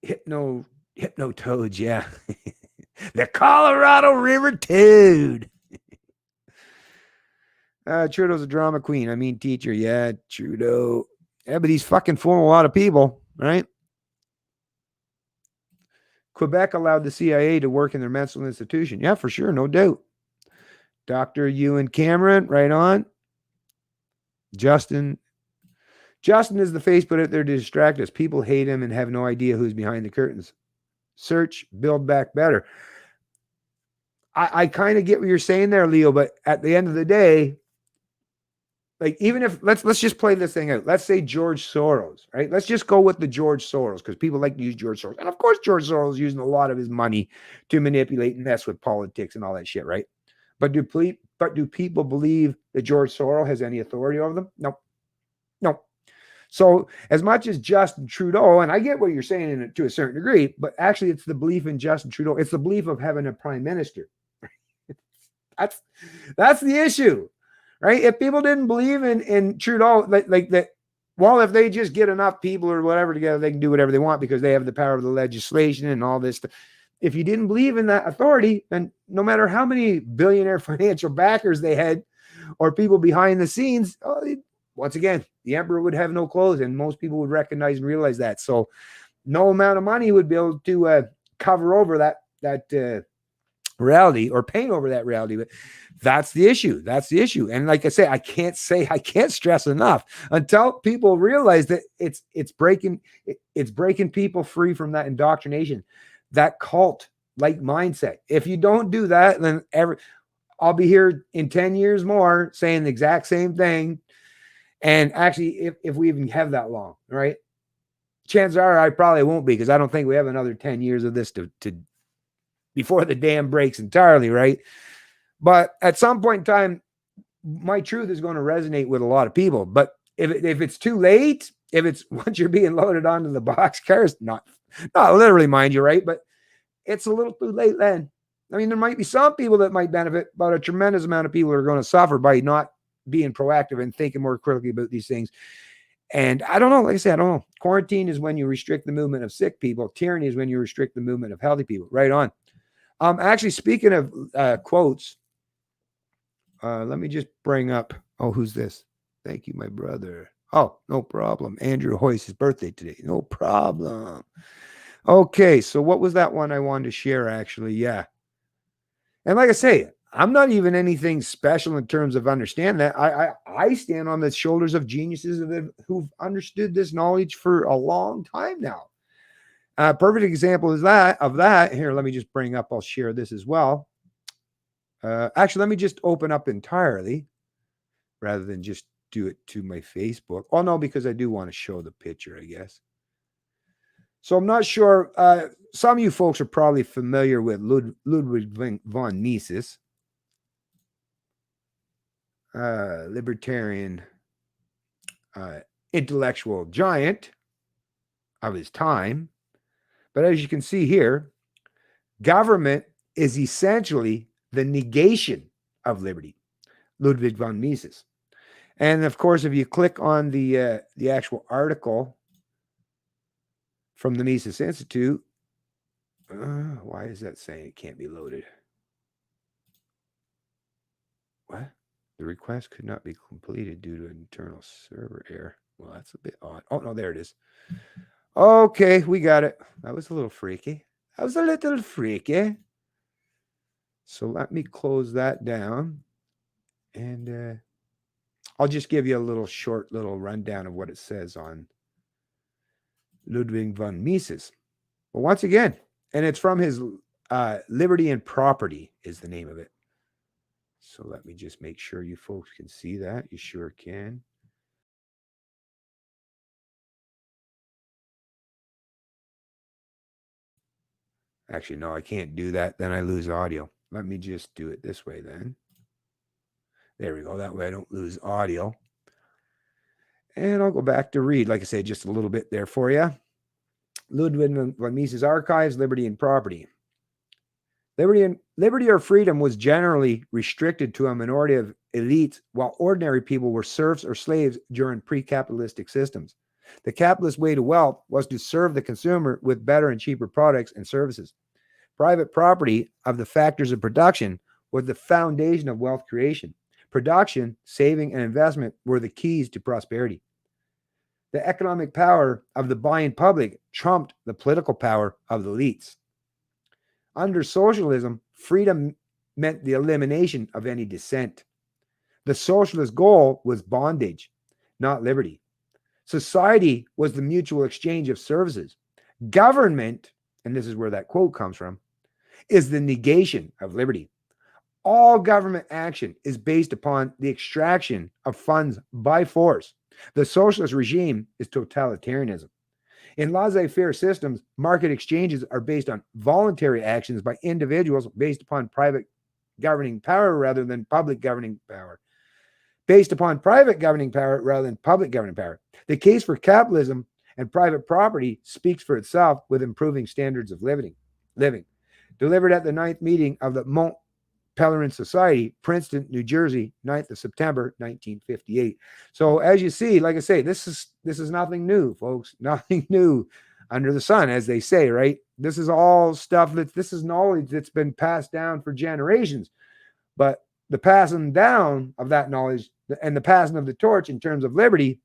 Hypno toads, yeah. The Colorado River toad. Trudeau's a drama queen. I mean, teacher, yeah, Trudeau. Yeah, but he's fucking fooling a lot of people, right? Quebec allowed the CIA to work in their mental institution. Yeah, for sure, no doubt. Dr. Ewan Cameron, right on. Justin is the face put out there to distract us. People hate him and have no idea who's behind the curtains. Search, build back better. I kind of get what you're saying there, Leo, but at the end of the day, like, even if let's just play this thing out. Let's say George Soros, right? Let's just go with the George Soros, because people like to use George Soros. And of course, George Soros is using a lot of his money to manipulate and mess with politics and all that shit, right? But do people believe that George Soros has any authority over them? No. So as much as Justin Trudeau, and I get what you're saying to a certain degree, but actually it's the belief in Justin Trudeau. It's the belief of having a prime minister. That's the issue. Right? If people didn't believe in Trudeau, like that, well, if they just get enough people or whatever together, they can do whatever they want because they have the power of the legislation and all this stuff. If you didn't believe in that authority, then no matter how many billionaire financial backers they had or people behind the scenes, once again, the emperor would have no clothes, and most people would recognize and realize that. So no amount of money would be able to cover over that reality or paint over that reality. But that's the issue. And like I say, I can't stress enough until people realize that it's breaking people free from that indoctrination, that cult like mindset. If you don't do that, then I'll be here in 10 years more saying the exact same thing. And actually, if we even have that long, right? Chances are I probably won't be, because I don't think we have another 10 years of this to before the dam breaks entirely, right? But at some point in time, my truth is going to resonate with a lot of people. But if it's too late, if it's once you're being loaded onto the boxcars, not literally, mind you, right? But it's a little too late then. I mean, there might be some people that might benefit, but a tremendous amount of people are going to suffer by not being proactive and thinking more critically about these things. And I don't know, like I said, I don't know. Quarantine is when you restrict the movement of sick people. Tyranny is when you restrict the movement of healthy people. Right on. Actually, speaking of quotes, let me just bring up, who's this? Thank you, my brother. Oh, no problem. Andrew Hoyce's birthday today. No problem. Okay, so what was that one I wanted to share, actually? Yeah. And like I say, I'm not even anything special in terms of understand that. I stand on the shoulders of geniuses who've understood this knowledge for a long time now. Perfect example is that. Here, let me just bring up, I'll share this as well. Actually, let me just open up entirely rather than just do it to my Facebook. Oh, no, because I do want to show the picture, I guess. So I'm not sure. Some of you folks are probably familiar with Ludwig von Mises, libertarian intellectual giant of his time. But as you can see here, government is essentially the negation of liberty. Ludwig von Mises. And of course, if you click on the actual article from the Mises Institute, why is that saying it can't be loaded? What? The request could not be completed due to an internal server error. Well, that's a bit odd. Oh, no, there it is. Okay, we got it. That was a little freaky. So let me close that down. And I'll just give you a short rundown of what it says on Ludwig von Mises. Well, once again, and it's from his Liberty and Property is the name of it. So let me just make sure you folks can see that. You sure can. Actually, no, I can't do that. Then I lose audio. Let me just do it this way then. There we go. That way I don't lose audio. And I'll go back to read, like I said, just a little bit there for you. Ludwig von Mises Archives, Liberty and Property. Liberty or freedom was generally restricted to a minority of elites, while ordinary people were serfs or slaves during pre-capitalistic systems. The capitalist way to wealth was to serve the consumer with better and cheaper products and services. Private property of the factors of production was the foundation of wealth creation. Production, saving, and investment were the keys to prosperity. The economic power of the buying public trumped the political power of the elites. Under socialism, freedom meant the elimination of any dissent. The socialist goal was bondage, not liberty. Society was the mutual exchange of services. Government, and this is where that quote comes from, is the negation of liberty. All government action is based upon the extraction of funds by force. The socialist regime is totalitarianism. In laissez-faire systems, market exchanges are based on voluntary actions by individuals based upon private governing power rather than public governing power. Based upon private governing power rather than public governing power. The case for capitalism and private property speaks for itself with improving standards of living. Delivered at the 9th meeting of the Mont Pelerin Society, Princeton, New Jersey, 9th of September, 1958. So as you see, like I say, this is nothing new, folks. Nothing new under the sun, as they say, right? This is all stuff this is knowledge that's been passed down for generations. But the passing down of that knowledge and the passing of the torch in terms of liberty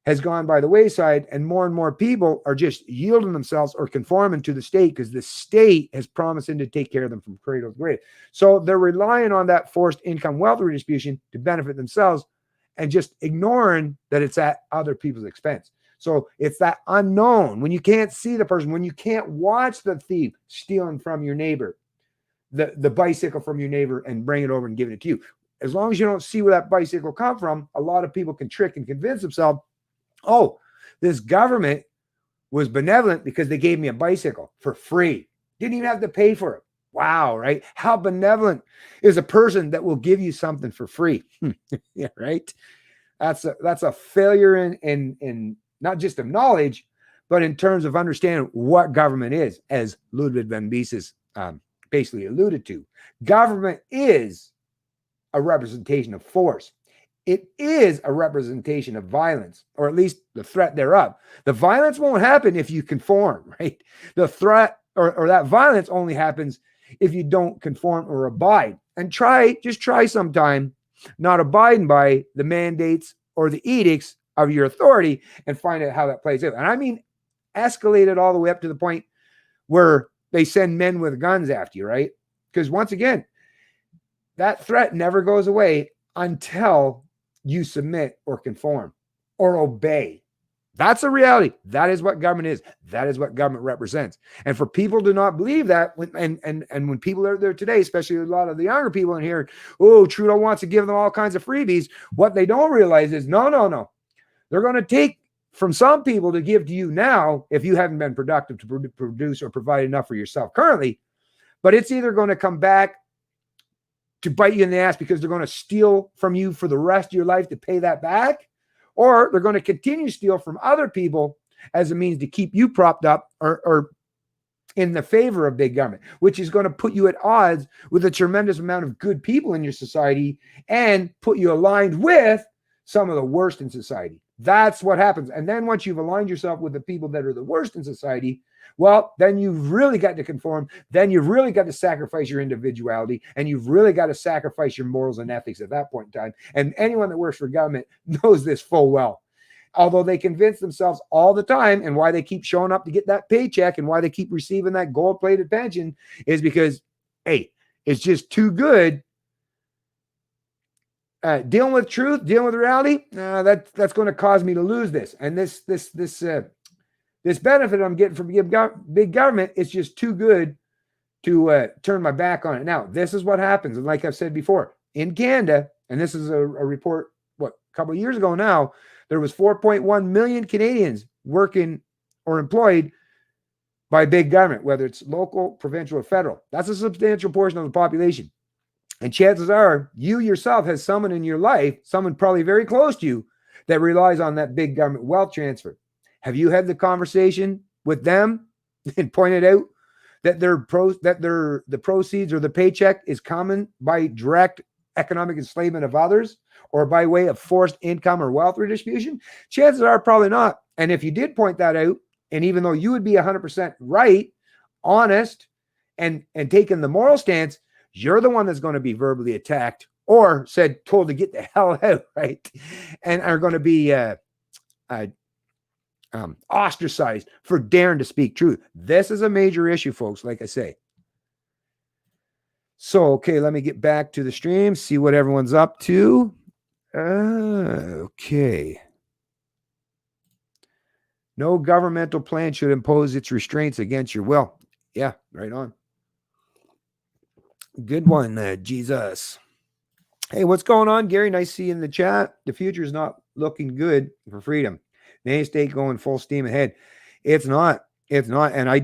has gone by the wayside, and more people are just yielding themselves or conforming to the state because the state has promised them to take care of them from cradle to grave. So they're relying on that forced income wealth redistribution to benefit themselves and just ignoring that it's at other people's expense. So it's that unknown, when you can't see the person, when you can't watch the thief stealing from your neighbor, the bicycle from your neighbor, and bring it over and give it to you. As long as you don't see where that bicycle come from, a lot of people can trick and convince themselves, oh, this government was benevolent because they gave me a bicycle for free. Didn't even have to pay for it. Wow, right? How benevolent is a person that will give you something for free? Yeah, right? That's a failure in not just of knowledge, but in terms of understanding what government is, as Ludwig van Mises basically alluded to. Government is a representation of force. It is a representation of violence, or at least the threat thereof. The violence won't happen if you conform, right? The threat or that violence only happens if you don't conform or abide. And just try sometime not abiding by the mandates or the edicts of your authority and find out how that plays out. And I mean, escalated all the way up to the point where they send men with guns after you, right? Because once again, that threat never goes away until you submit or conform or obey. That's a reality. That is what government is. That is what government represents. And for people to not believe that, and when people are there today, especially a lot of the younger people in here, oh, Trudeau wants to give them all kinds of freebies. What they don't realize is, no. They're going to take from some people to give to you now if you haven't been productive to produce or provide enough for yourself currently. But it's either going to come back to bite you in the ass because they're going to steal from you for the rest of your life to pay that back, or they're going to continue to steal from other people as a means to keep you propped up or in the favor of big government, which is going to put you at odds with a tremendous amount of good people in your society and put you aligned with some of the worst in society. That's what happens. And then once you've aligned yourself with the people that are the worst in society, well, then you've really got to conform. Then you've really got to sacrifice your individuality, and you've really got to sacrifice your morals and ethics at that point in time. And anyone that works for government knows this full well. Although they convince themselves all the time, and why they keep showing up to get that paycheck and why they keep receiving that gold-plated pension is because, hey, it's just too good. Dealing with truth, dealing with reality, that's going to cause me to lose this. And this benefit I'm getting from big government is just too good to turn my back on it. Now, this is what happens. And like I've said before, in Canada, and this is a report, a couple of years ago now, there was 4.1 million Canadians working or employed by big government, whether it's local, provincial, or federal. That's a substantial portion of the population. And chances are you yourself has someone in your life, someone probably very close to you, that relies on that big government wealth transfer. Have you had the conversation with them and pointed out that the proceeds or the paycheck is coming by direct economic enslavement of others or by way of forced income or wealth redistribution? Chances are probably not. And if you did point that out, and even though you would be 100% right, honest, and taking the moral stance, you're the one that's going to be verbally attacked or told to get the hell out, right? And are going to be ostracized for daring to speak truth. This is a major issue, folks, like I say. So, okay, let me get back to the stream, see what everyone's up to. Okay. No governmental plan should impose its restraints against your will. Yeah, right on. Good one, Jesus. Hey, what's going on, Gary? Nice to see you in the chat. The future is not looking good for freedom. The state going full steam ahead. It's not. And I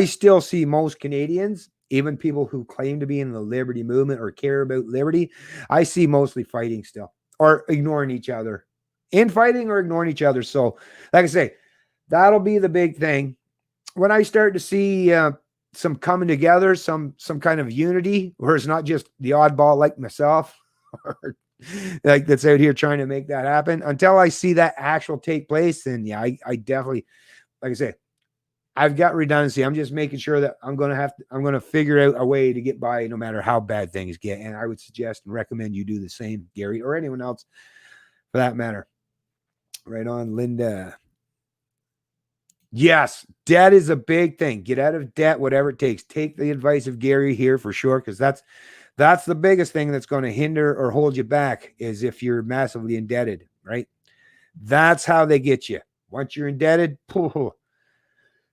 still see most Canadians, even people who claim to be in the liberty movement or care about liberty, I see mostly fighting still or ignoring each other. Infighting or ignoring each other. So, like I say, that'll be the big thing. When I start to see some coming together, some kind of unity, where it's not just the oddball like myself, or like that's out here trying to make that happen. Until I see that actual take place, then yeah, I definitely, like I say, I've got redundancy. I'm just making sure that I'm going to figure out a way to get by no matter how bad things get. And I would suggest and recommend you do the same, Gary, or anyone else for that matter. Right on, Linda. Yes, debt is a big thing. Get out of debt, whatever it takes. Take the advice of Gary here for sure, because that's the biggest thing that's going to hinder or hold you back is if you're massively indebted, right? That's how they get you. Once you're indebted,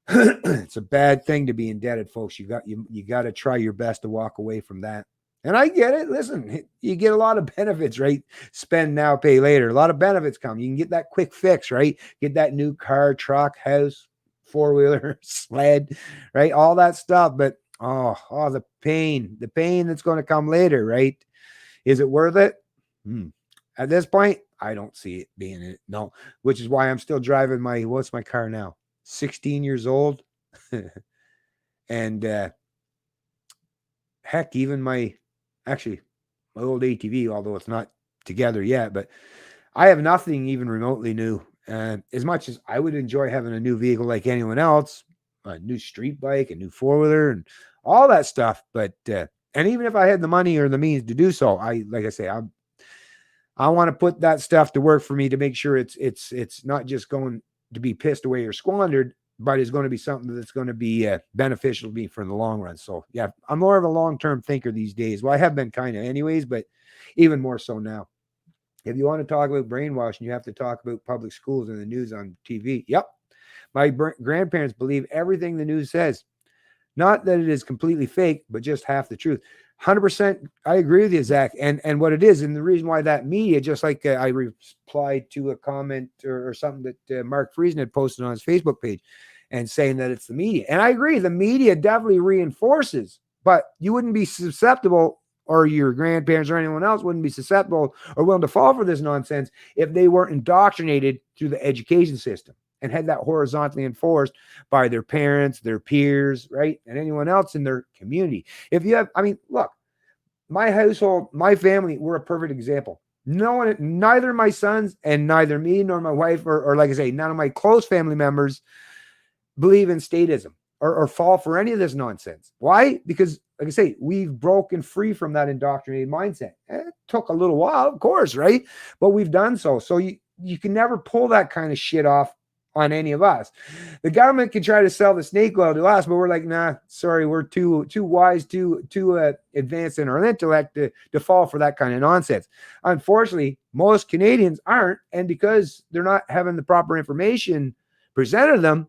it's a bad thing to be indebted, folks. You got to try your best to walk away from that. And I get it. Listen, you get a lot of benefits, right? Spend now, pay later. A lot of benefits come. You can get that quick fix, right? Get that new car, truck, house, four-wheeler, sled, right? All that stuff. But the pain that's going to come later, right? Is it worth it? At this point, I don't see it being it. No, which is why I'm still driving what's my car now? 16 years old. And heck, even my old ATV, although it's not together yet, but I have nothing even remotely new. As much as I would enjoy having a new vehicle like anyone else, a new street bike, a new four-wheeler, and all that stuff. But and even if I had the money or the means to do so, I want to put that stuff to work for me to make sure it's not just going to be pissed away or squandered, but it's going to be something that's going to be beneficial to me for the long run. So yeah, I'm more of a long-term thinker these days. Well, I have been kind of anyways, but even more so now. If you want to talk about brainwashing, you have to talk about public schools and the news on TV. Yep. My grandparents believe everything the news says. Not that it is completely fake, but just half the truth. 100%. I agree with you, Zach. And what it is, and the reason why that media, just like I replied to a comment or something that Mark Friesen had posted on his Facebook page and saying that it's the media. And I agree, the media definitely reinforces, but you wouldn't be susceptible, or your grandparents or anyone else wouldn't be susceptible or willing to fall for this nonsense if they weren't indoctrinated through the education system and had that horizontally enforced by their parents, their peers, right? And anyone else in their community. If you have, look, my household, my family, we're a perfect example. Neither my sons and neither me nor my wife, or like I say, none of my close family members believe in statism or fall for any of this nonsense. Why? Because, like I say, we've broken free from that indoctrinated mindset. It took a little while, of course, right? But we've done so. So you can never pull that kind of shit off on any of us. The government can try to sell the snake oil to us, but we're like, nah, sorry, we're too wise, too advanced in our intellect to fall for that kind of nonsense. Unfortunately, most Canadians aren't, and because they're not having the proper information presented to them,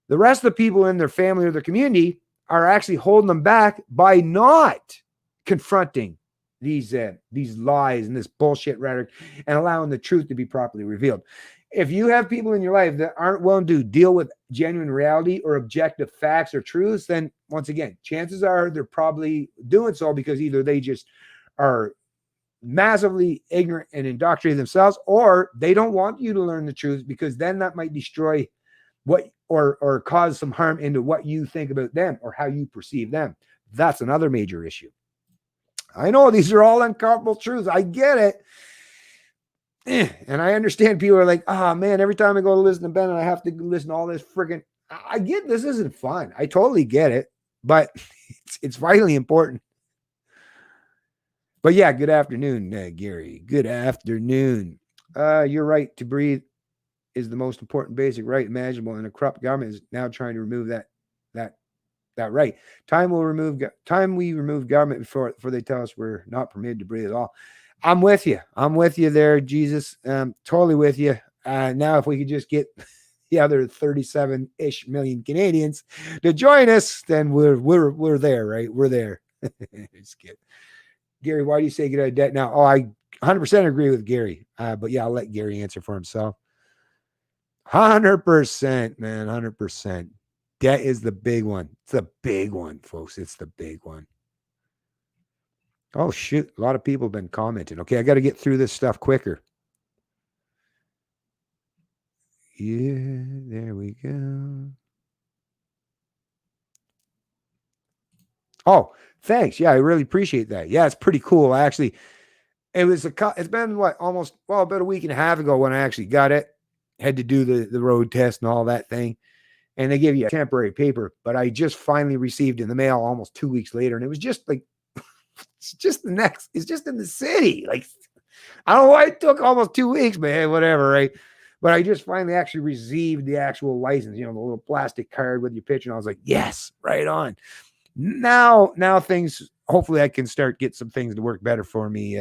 the rest of the people in their family or their community are actually holding them back by not confronting these lies and this bullshit rhetoric and allowing the truth to be properly revealed. If you have people in your life that aren't willing to deal with genuine reality or objective facts or truths, then once again, chances are they're probably doing so because either they just are massively ignorant and indoctrinated themselves, or they don't want you to learn the truth, because then that might destroy what or cause some harm into what you think about them or how you perceive them. That's another major issue. I know these are all uncomfortable truths. I get it. And I understand people are like, man, every time I go to listen to Ben and I have to listen to all this freaking, I get this isn't fun. I totally get it, but it's vitally important. But yeah, good afternoon, Gary. Good afternoon. You're right. To breathe is the most important basic right imaginable, and a corrupt government is now trying to remove that right. Time we remove government before they tell us we're not permitted to breathe at all. I'm with you. I'm with you there, Jesus. Totally with you. Now, if we could just get the other 37-ish million Canadians to join us, then we're there, right? We're there. Just kidding. Gary, why do you say get out of debt now? Oh, I 100% agree with Gary. But yeah, I'll let Gary answer for himself. 100%, man. 100%. Debt is the big one. It's the big one, folks. It's the big one. Oh, shoot. A lot of people have been commenting. Okay, I got to get through this stuff quicker. Yeah, there we go. Oh, thanks. Yeah, I really appreciate that. Yeah, it's pretty cool. It's been about a week and a half ago when I actually got it. Had to do the road test and all that thing. And they give you a temporary paper, but I just finally received in the mail almost 2 weeks later. And it was just like, it's just in the city. Like, I don't know why it took almost 2 weeks, man, whatever, right? But I just finally actually received the actual license, the little plastic card with your picture. And I was like, yes, right on. Now things, hopefully I can get some things to work better for me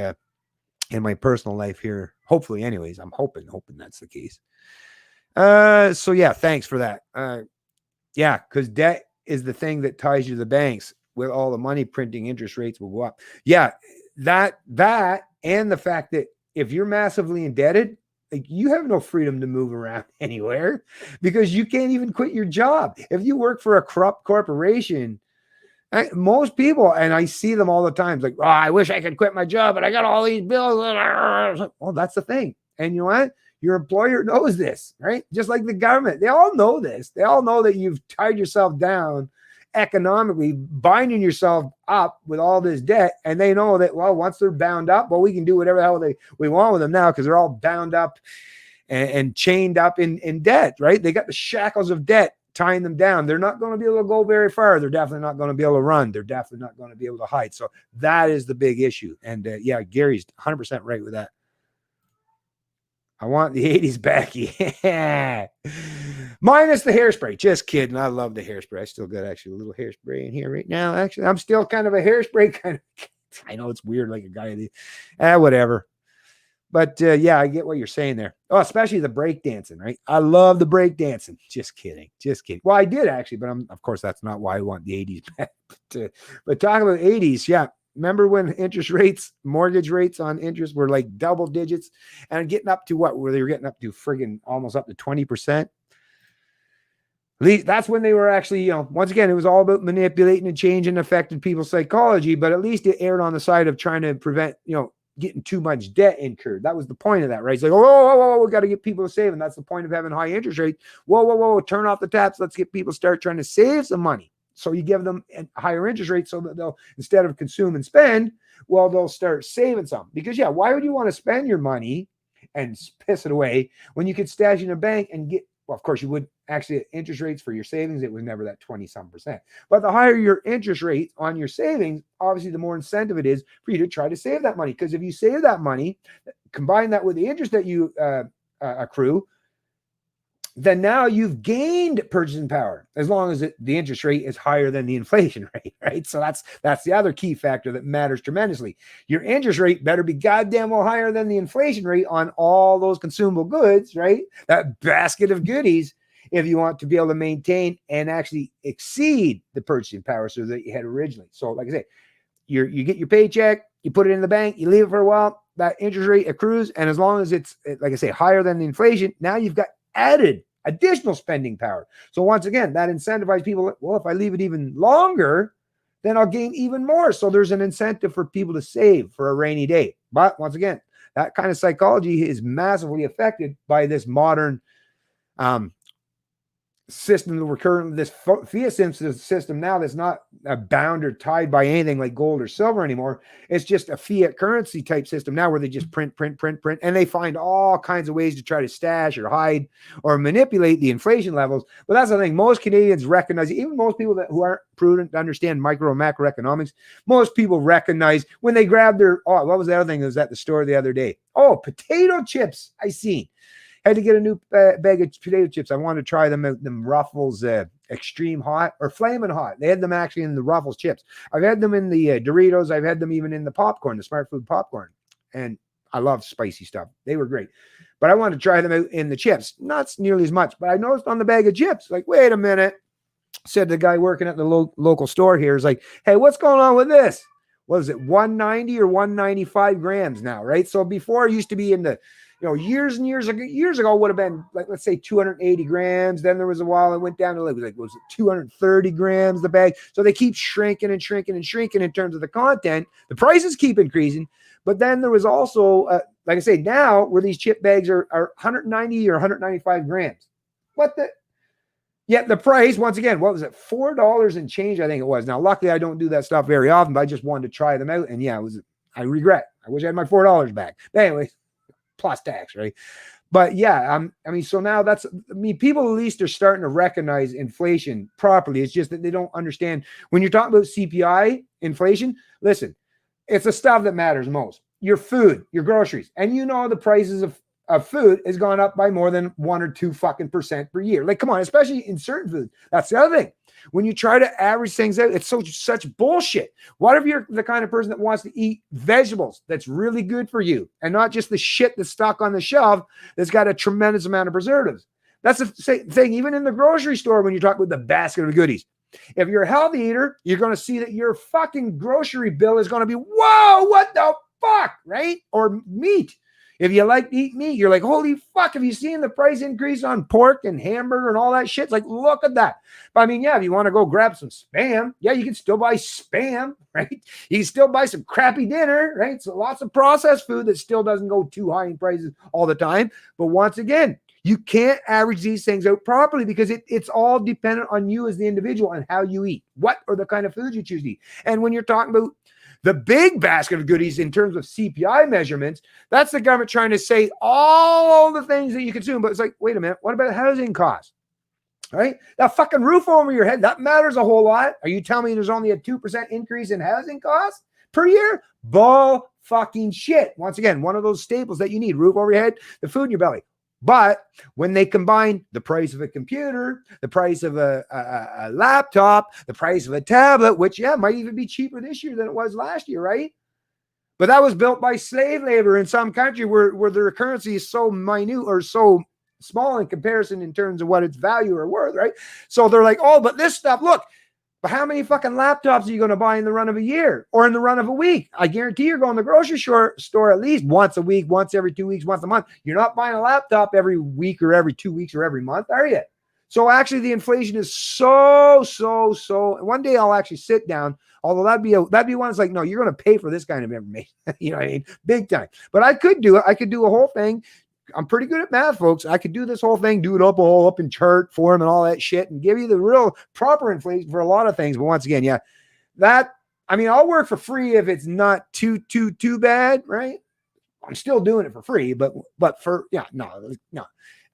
in my personal life here. Hopefully, anyways, I'm hoping that's the case. So yeah, thanks for that. Yeah, because debt is the thing that ties you to the banks. With all the money printing, interest rates will go up. Yeah, that and the fact that if you're massively indebted, like, you have no freedom to move around anywhere because you can't even quit your job. If you work for a corrupt corporation, most people, and I see them all the time, like, oh, I wish I could quit my job, but I got all these bills. Well, that's the thing. And you know what? Your employer knows this, right? Just like the government. They all know this. They all know that you've tied yourself down economically, binding yourself up with all this debt. And they know that, well, once they're bound up, well, we can do whatever the hell we want with them now because they're all bound up and chained up in debt, right? They got the shackles of debt tying them down. They're not going to be able to go very far. They're definitely not going to be able to run. They're definitely not going to be able to hide. So that is the big issue. And yeah, Gary's 100% right with that. I want the 80s back. Yeah. Minus the hairspray. Just kidding. I love the hairspray. I still got actually a little hairspray in here right now. Actually, I'm still kind of a hairspray kind of. I know it's weird, like a guy. Whatever. But yeah, I get what you're saying there. Oh, especially the breakdancing, right? I love the breakdancing. Just kidding. Just kidding. Well, I did actually, but of course, that's not why I want the 80s back. But talking about 80s, yeah. Remember when interest rates, mortgage rates on interest were like double digits and getting up to what? Where they were getting up to friggin' almost up to 20%. That's when they were actually, once again, it was all about manipulating and changing affected people's psychology, but at least it erred on the side of trying to prevent, getting too much debt incurred. That was the point of that, right? It's like, we got to get people to save. And that's the point of having high interest rates. Whoa, turn off the taps. Let's get people start trying to save some money. So you give them a higher interest rate so that they'll, instead of consume and spend, well, they'll start saving some. Because yeah, why would you want to spend your money and piss it away when you could stash in a bank and get, well, of course you would actually interest rates for your savings. It was never that 20-some%. But the higher your interest rate on your savings, obviously the more incentive it is for you to try to save that money. Because if you save that money, combine that with the interest that you accrue, then now you've gained purchasing power as long as the interest rate is higher than the inflation rate, right? So that's the other key factor that matters tremendously. Your interest rate better be goddamn well higher than the inflation rate on all those consumable goods, right? That basket of goodies, if you want to be able to maintain and actually exceed the purchasing power so that you had originally. So like I say, you get your paycheck, you put it in the bank, you leave it for a while, that interest rate accrues, and as long as it's, like I say, higher than the inflation, now you've got additional spending power. So once again, that incentivizes people. Well, if I leave it even longer, then I'll gain even more. So there's an incentive for people to save for a rainy day. But once again, that kind of psychology is massively affected by this modern system that we're currently, this fiat system now that's not bound or tied by anything like gold or silver anymore. It's just a fiat currency type system now where they just print, and they find all kinds of ways to try to stash or hide or manipulate the inflation levels. But that's the thing. Most Canadians recognize, even most people who aren't prudent to understand micro and macroeconomics, most people recognize when they grab their, what was the other thing that was at the store the other day? Oh, potato chips. I seen. Had to get a new bag of potato chips. I wanted to try them Ruffles Extreme Hot or Flamin' Hot. They had them actually in the Ruffles chips. I've had them in the Doritos. I've had them even in the popcorn, the Smart Food popcorn. And I love spicy stuff. They were great. But I wanted to try them out in the chips. Not nearly as much. But I noticed on the bag of chips, like, wait a minute. Said the guy working at the local store here is like, hey, what's going on with this? What is it, 190 or 195 grams now, right? So before it used to be in the, years and years ago would have been like, let's say 280 grams. Then there was a while it went down to was it 230 grams the bag. So they keep shrinking in terms of the content. The prices keep increasing. But then there was also, like I say, now where these chip bags are 190 or 195 grams. Yet the price, once again, what was it? $4 and change, I think it was. Now, luckily, I don't do that stuff very often, but I just wanted to try them out. And yeah, I regret. I wish I had my $4 back. But anyway, plus tax, right? But yeah, so now people at least are starting to recognize inflation properly. It's just that they don't understand. When you're talking about CPI, inflation, listen, it's the stuff that matters most. Your food, your groceries, and the prices of food has gone up by more than 1 or 2% per year. Like, come on, especially in certain food. That's the other thing. When you try to average things out, it's such bullshit. What if you're the kind of person that wants to eat vegetables that's really good for you and not just the shit that's stuck on the shelf that's got a tremendous amount of preservatives? That's the same thing, even in the grocery store when you talk about the basket of goodies. If you're a healthy eater, you're going to see that your fucking grocery bill is going to be, whoa, what the fuck, right? Or meat. If you like to eat meat, you're like, holy fuck, have you seen the price increase on pork and hamburger and all that shit? It's like, look at that. But I mean, yeah, if you want to go grab some Spam, yeah, you can still buy Spam, right? You can still buy some crappy dinner, right? So lots of processed food that still doesn't go too high in prices all the time. But once again, you can't average these things out properly because it's all dependent on you as the individual and how you eat. What are the kind of foods you choose to eat? And when you're talking about the big basket of goodies in terms of CPI measurements, that's the government trying to say all the things that you consume. But it's like, wait a minute, what about housing costs? Right? That fucking roof over your head, that matters a whole lot. Are you telling me there's only a 2% increase in housing costs per year? Bull fucking shit. Once again, one of those staples that you need, roof over your head, the food in your belly. But when they combine the price of a computer, the price of a laptop, the price of a tablet, which, yeah, might even be cheaper this year than it was last year, right? But that was built by slave labor in some country where their currency is so minute or so small in comparison in terms of what its value or worth, right? So they're like, oh, but this stuff, look, but how many fucking laptops are you going to buy in the run of a year or in the run of a week? I guarantee you're going to the grocery store at least once a week, once every 2 weeks, once a month. You're not buying a laptop every week or every 2 weeks or every month, are you? So actually the inflation is so. One day I'll actually sit down, although that'd be one that's like, no, you're going to pay for this kind of information. You know what I mean? Big time. But I could do it. I could do a whole thing. I'm pretty good at math, folks. I could do this whole thing, do it all up in chart form and all that shit and give you the real proper inflation for a lot of things. But once again, yeah, I'll work for free if it's not too bad, right? I'm still doing it for free, but no.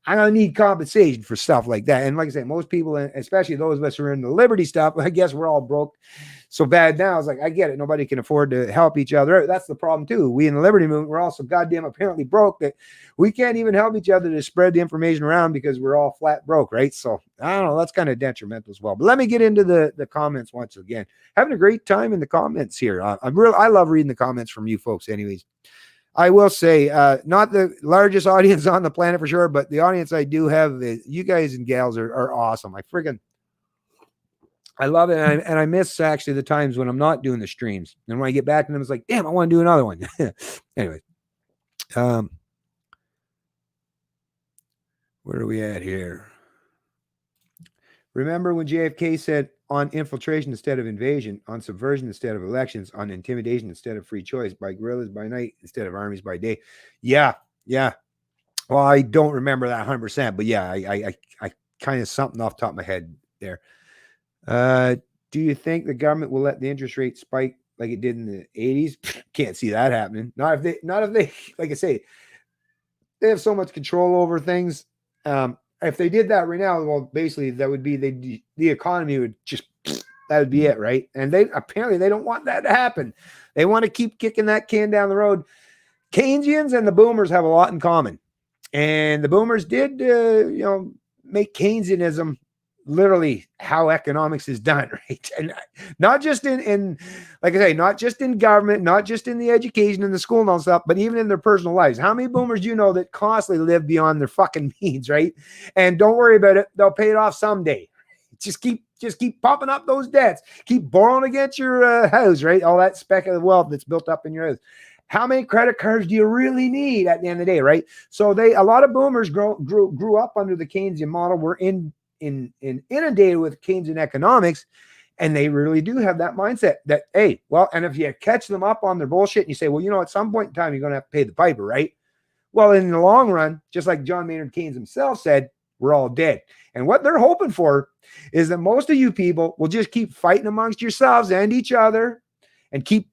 I'm going to need compensation for stuff like that. And like I said, most people, especially those of us who are in the Liberty stuff, I guess we're all broke so bad now. It's like, I get it. Nobody can afford to help each other. That's the problem too. We in the Liberty movement, we're also goddamn apparently broke that we can't even help each other to spread the information around because we're all flat broke, right? So I don't know. That's kind of detrimental as well. But let me get into the comments once again. Having a great time in the comments here. I love reading the comments from you folks anyways. I will say, not the largest audience on the planet for sure, but the audience I do have, you guys and gals are awesome. I love it. And I miss actually the times when I'm not doing the streams. And when I get back to them, it's like, damn, I want to do another one. Anyway, where are we at here? Remember when JFK said on infiltration instead of invasion, on subversion instead of elections, on intimidation instead of free choice, by guerrillas by night instead of armies by day? Yeah. Well, I don't remember that 100%, but yeah, I kind of something off the top of my head there. Do you think the government will let the interest rate spike like it did in the 80s? Can't see that happening. Not if they, like I say, they have so much control over things. If they did that right now, well, basically that would be the economy would just, that would be it, right? And they don't want that to happen. They want to keep kicking that can down the road. Keynesians and the boomers have a lot in common. And the boomers did, make Keynesianism literally how economics is done, right? And not just in like I say, not just in government, not just in the education and the school and all stuff, but even in their personal lives. How many boomers do you know that constantly live beyond their fucking means, right? And don't worry about it, they'll pay it off someday. Just keep popping up those debts. Keep borrowing against your house, right? All that speculative wealth that's built up in your house. How many credit cards do you really need at the end of the day, right? So a lot of boomers grew up under the Keynesian model. We're inundated with Keynesian economics, and they really do have that mindset that, hey, well, and if you catch them up on their bullshit and you say, well, at some point in time, you're going to have to pay the piper, right? Well, in the long run, just like John Maynard Keynes himself said, we're all dead. And what they're hoping for is that most of you people will just keep fighting amongst yourselves and each other and keep,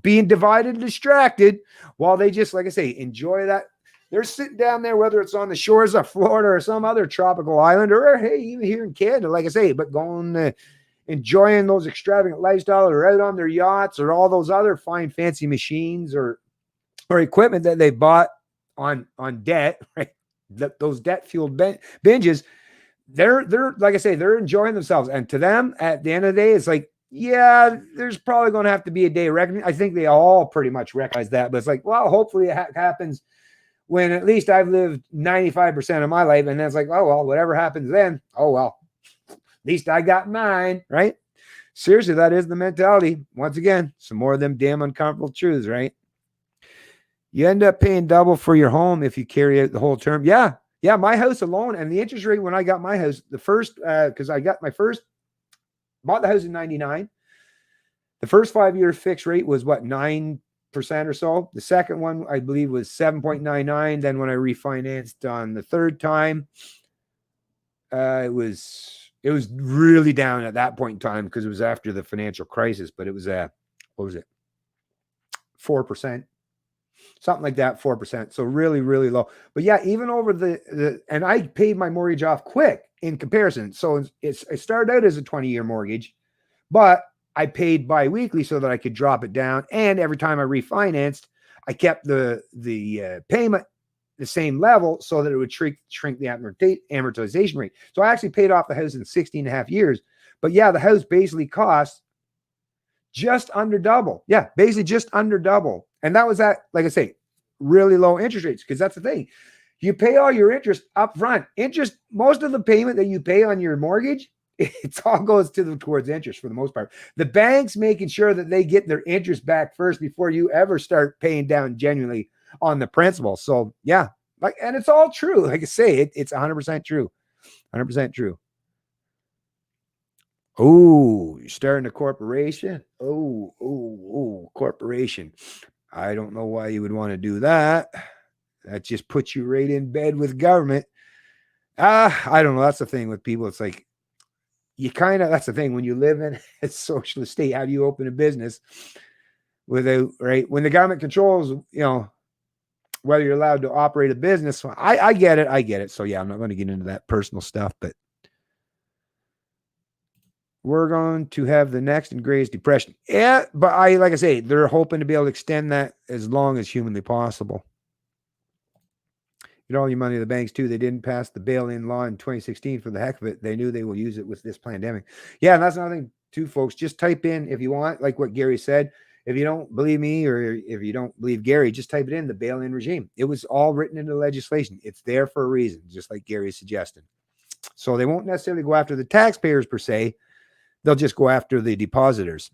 being divided and distracted while they just, like I say, enjoy that. They're sitting down there, whether it's on the shores of Florida or some other tropical island, or hey, even here in Canada, like I say, but going, enjoying those extravagant lifestyles, or out on their yachts, or all those other fine, fancy machines or equipment that they bought on debt, right? Those debt fueled binges. they're like I say, they're enjoying themselves. And to them, at the end of the day, it's like, yeah, there's probably going to have to be a day of reckoning. I think they all pretty much recognize that. But it's like, well, hopefully it happens when at least I've lived 95% of my life. And then it's like, oh, well, whatever happens then, oh, well, at least I got mine, right? Seriously, that is the mentality. Once again, some more of them damn uncomfortable truths, right? You end up paying double for your home if you carry out the whole term. Yeah. Yeah. My house alone and the interest rate when I got my house, the first, because I got my first, bought the house in 99. The first 5 year fixed rate was what, 9% or so. The second one, I believe, was 7.99. Then when I refinanced on the third time, it was really down at that point in time because it was after the financial crisis, but it was what was it? 4%. Something like that, 4%. So really, really low. But yeah, even over the and I paid my mortgage off quick in comparison. So it started out as a 20-year mortgage, but I paid bi-weekly so that I could drop it down. And every time I refinanced, I kept the payment the same level so that it would shrink the amortization rate. So I actually paid off the house in 16 and a half years. But yeah, the house basically cost just under double. Yeah, basically just under double. And that was at, like I say, really low interest rates, because that's the thing. You pay all your interest up front. Interest, most of the payment that you pay on your mortgage, it all goes towards interest for the most part. The bank's making sure that they get their interest back first before you ever start paying down genuinely on the principal. So yeah, and it's all true. Like I say, it's 100% true. 100% true. Oh, you're starting a corporation? Oh, corporation. I don't know why you would want to do that. That just puts you right in bed with government. I don't know. That's the thing with people. It's like, that's the thing. When you live in a socialist state, how do you open a business without, right? When the government controls, whether you're allowed to operate a business. I get it. I get it. So yeah, I'm not going to get into that personal stuff, but we're going to have the next and greatest depression. Yeah, but like I say, they're hoping to be able to extend that as long as humanly possible. Get all your money to the banks too. They didn't pass the bail-in law in 2016 for the heck of it. They knew they will use it with this pandemic. Yeah, and that's another thing too, folks. Just type in, if you want, like what Gary said. If you don't believe me or if you don't believe Gary, just type it in, the bail-in regime. It was all written into legislation. It's there for a reason, just like Gary suggested. So they won't necessarily go after the taxpayers per se. They'll just go after the depositors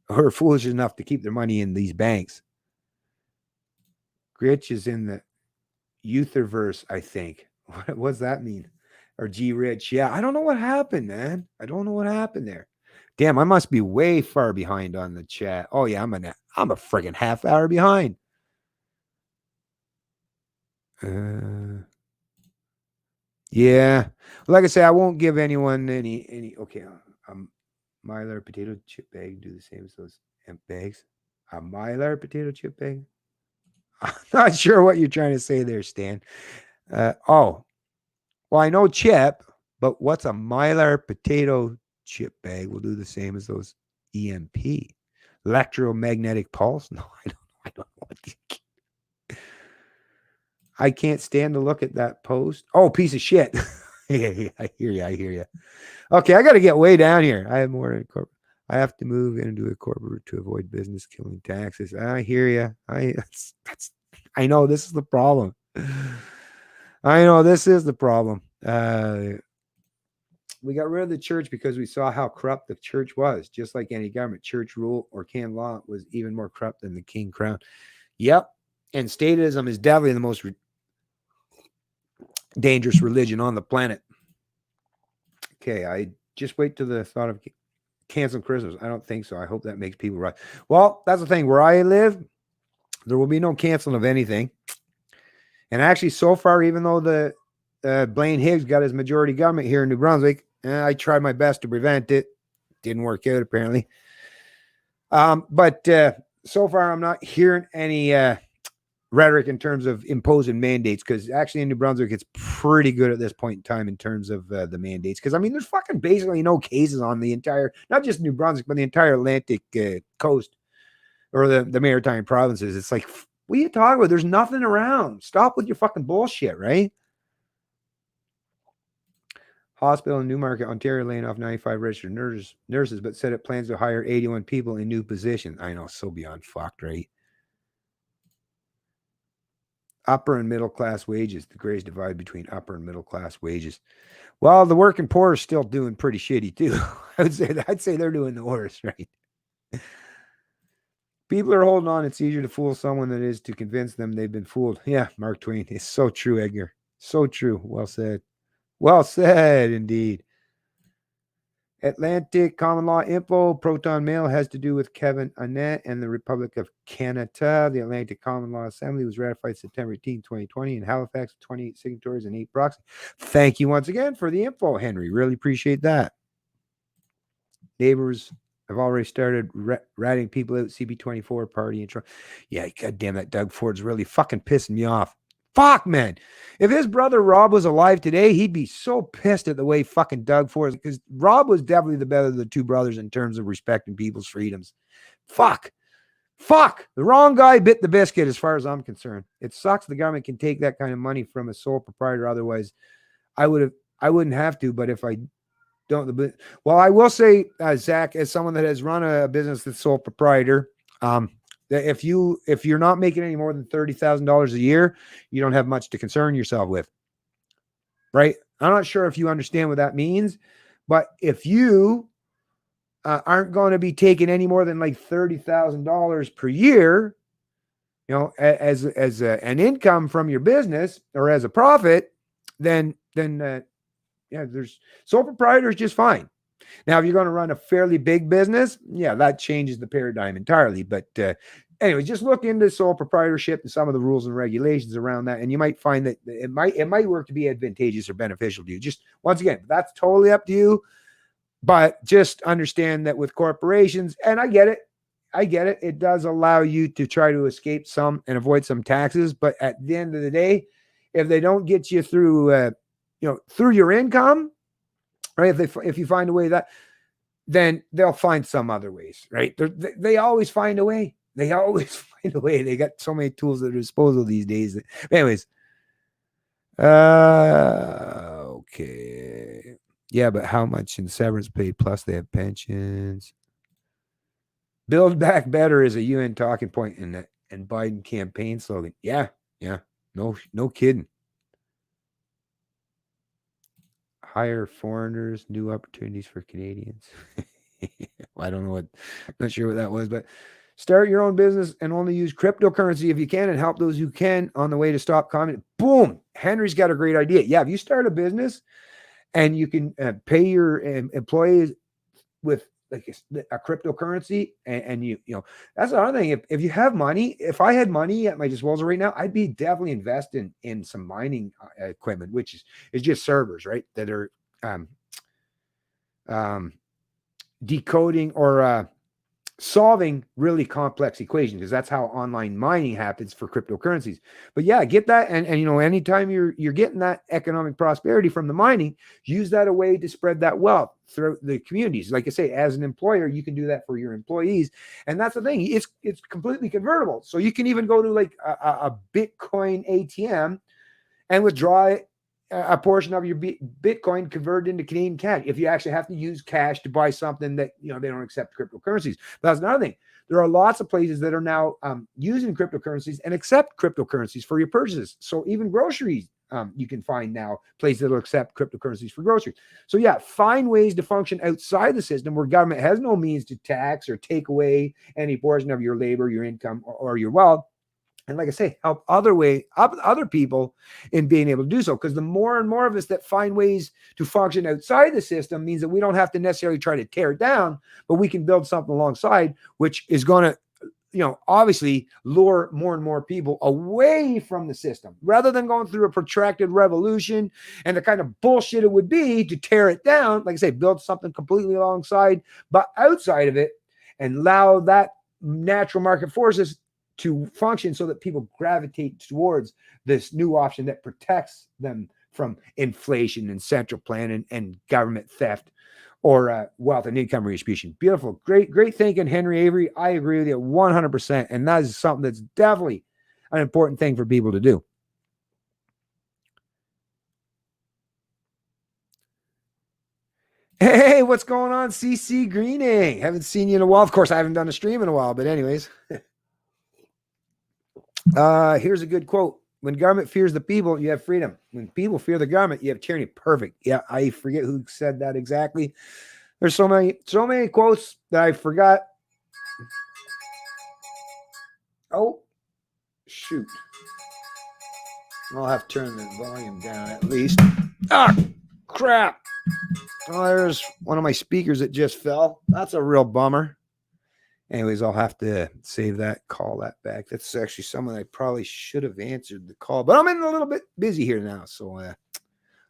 who are foolish enough to keep their money in these banks. Gritch is in the Utherverse, I think. What does that mean? Or G Rich? Yeah, I don't know what happened, man. I don't know what happened there. Damn, I must be way far behind on the chat. Oh yeah, I'm a friggin' half hour behind. Yeah, like I say, I won't give anyone any. Okay, Mylar potato chip bag. Do the same as those bags. A Mylar potato chip bag. I'm not sure what you're trying to say there, Stan. Well, I know chip, but what's a Mylar potato chip bag? Will do the same as those EMP, electromagnetic pulse. No, I don't know what. I can't stand to look at that post. Oh, piece of shit. Yeah, I hear you. Okay, I got to get way down here. I have more. I have to move into a corporate to avoid business killing taxes. I hear you. I know this is the problem. I know this is the problem. We got rid of the church because we saw how corrupt the church was. Just like any government, church rule or canon law was even more corrupt than the king crown. Yep. And statism is definitely the most dangerous religion on the planet. Okay, I just wait to the thought of canceling Christmas. I don't think so. I hope that makes people right. Well, that's the thing. Where I live, there will be no canceling of anything. And actually, so far, even though the Blaine Higgs got his majority government here in New Brunswick, I tried my best to prevent it. Didn't work out, apparently. But so far, I'm not hearing any rhetoric in terms of imposing mandates, because actually in New Brunswick, it's pretty good at this point in time in terms of the mandates. Because, I mean, there's fucking basically no cases on the entire, not just New Brunswick, but the entire Atlantic coast or the maritime provinces. It's like, what are you talking about? There's nothing around. Stop with your fucking bullshit, right? hospital in Newmarket, Ontario, laying off 95 registered nurses, but said it plans to hire 81 people in new positions. I know, so beyond fucked, right? Upper and middle class wages. The greatest divide between upper and middle class wages. Well, the working poor is still doing pretty shitty too. I'd say they're doing the worst, right? People are holding on. It's easier to fool someone than it is to convince them they've been fooled. Yeah, Mark Twain. It's so true, Edgar. So true. Well said. Well said, indeed. Atlantic Common Law Info, Proton Mail has to do with Kevin Annett and the Republic of Canada. The Atlantic Common Law Assembly was ratified September 18, 2020 in Halifax, 28 signatories and 8 proxies. Thank you once again for the info, Henry. Really appreciate that. Neighbors have already started ratting people out. CB24 party and yeah, goddamn, that Doug Ford's really fucking pissing me off. Fuck, man. If his brother Rob was alive today, he'd be so pissed at the way fucking Doug Ford, because Rob was definitely the better of the two brothers in terms of respecting people's freedoms. Fuck. The wrong guy bit the biscuit as far as I'm concerned. It sucks the government can take that kind of money from a sole proprietor. Otherwise, I wouldn't have to, but if I don't, well, I will say, Zach, as someone that has run a business that's sole proprietor, that if you're not making any more than $30,000 a year, you don't have much to concern yourself with, right? I'm not sure if you understand what that means, but if you aren't going to be taking any more than like $30,000 per year, as an income from your business or as a profit, then there's sole proprietor is just fine. Now, if you're going to run a fairly big business, yeah, that changes the paradigm entirely. But anyway, just look into sole proprietorship and some of the rules and regulations around that, and you might find that it might work to be advantageous or beneficial to you. Just once again, that's totally up to you. But just understand that with corporations, and I get it, it does allow you to try to escape some and avoid some taxes. But at the end of the day, if they don't get you through, through your income, right? If you find a way then they'll find some other ways, right? They always find a way. They always find a way. They got so many tools at their disposal these days. Anyways, okay. Yeah, but how much in severance pay? Plus they have pensions. Build back better is a UN talking point and Biden campaign slogan. Yeah. No kidding. Hire foreigners, new opportunities for Canadians. I don't know I'm not sure what that was, but start your own business and only use cryptocurrency if you can and help those who can on the way to stop communism. Boom. Henry's got a great idea. Yeah, if you start a business and you can pay your employees with like a cryptocurrency, and you that's another thing. If you have money, if I had money at my disposal right now, I'd be definitely investing in some mining equipment, which is just servers, right? That are decoding or solving really complex equations, because that's how online mining happens for cryptocurrencies. But yeah, get that, and anytime you're getting that economic prosperity from the mining, use that a way to spread that wealth throughout the communities. Like I say, as an employer, you can do that for your employees, and that's the thing. It's completely convertible, so you can even go to like a Bitcoin ATM and withdraw a portion of your Bitcoin converted into Canadian cash. If you actually have to use cash to buy something that, they don't accept cryptocurrencies. But that's another thing. There are lots of places that are now using cryptocurrencies and accept cryptocurrencies for your purchases. So even groceries, you can find now places that will accept cryptocurrencies for groceries. So yeah, find ways to function outside the system where government has no means to tax or take away any portion of your labor, your income, or your wealth. And like I say, help other people in being able to do so. Because the more and more of us that find ways to function outside the system means that we don't have to necessarily try to tear it down, but we can build something alongside, which is going to, obviously lure more and more people away from the system rather than going through a protracted revolution and the kind of bullshit it would be to tear it down. Like I say, build something completely alongside, but outside of it, and allow that natural market forces to function so that people gravitate towards this new option that protects them from inflation and central planning and government theft or wealth and income redistribution. Beautiful. Great thinking, Henry Avery. I agree with you 100%. And that is something that's definitely an important thing for people to do. Hey, what's going on, CC Greening? Haven't seen you in a while. Of course, I haven't done a stream in a while, but anyways. Here's a good quote. When government fears the people, you have freedom. When people fear the government, you have tyranny. Perfect. Yeah, I forget who said that exactly. There's so many quotes that I forgot. Oh, shoot. I'll have to turn the volume down at least. Ah, crap. Oh, there's one of my speakers that just fell. That's a real bummer. Anyways, I'll have to save that, call that back. That's actually someone I probably should have answered the call, but I'm in a little bit busy here now, so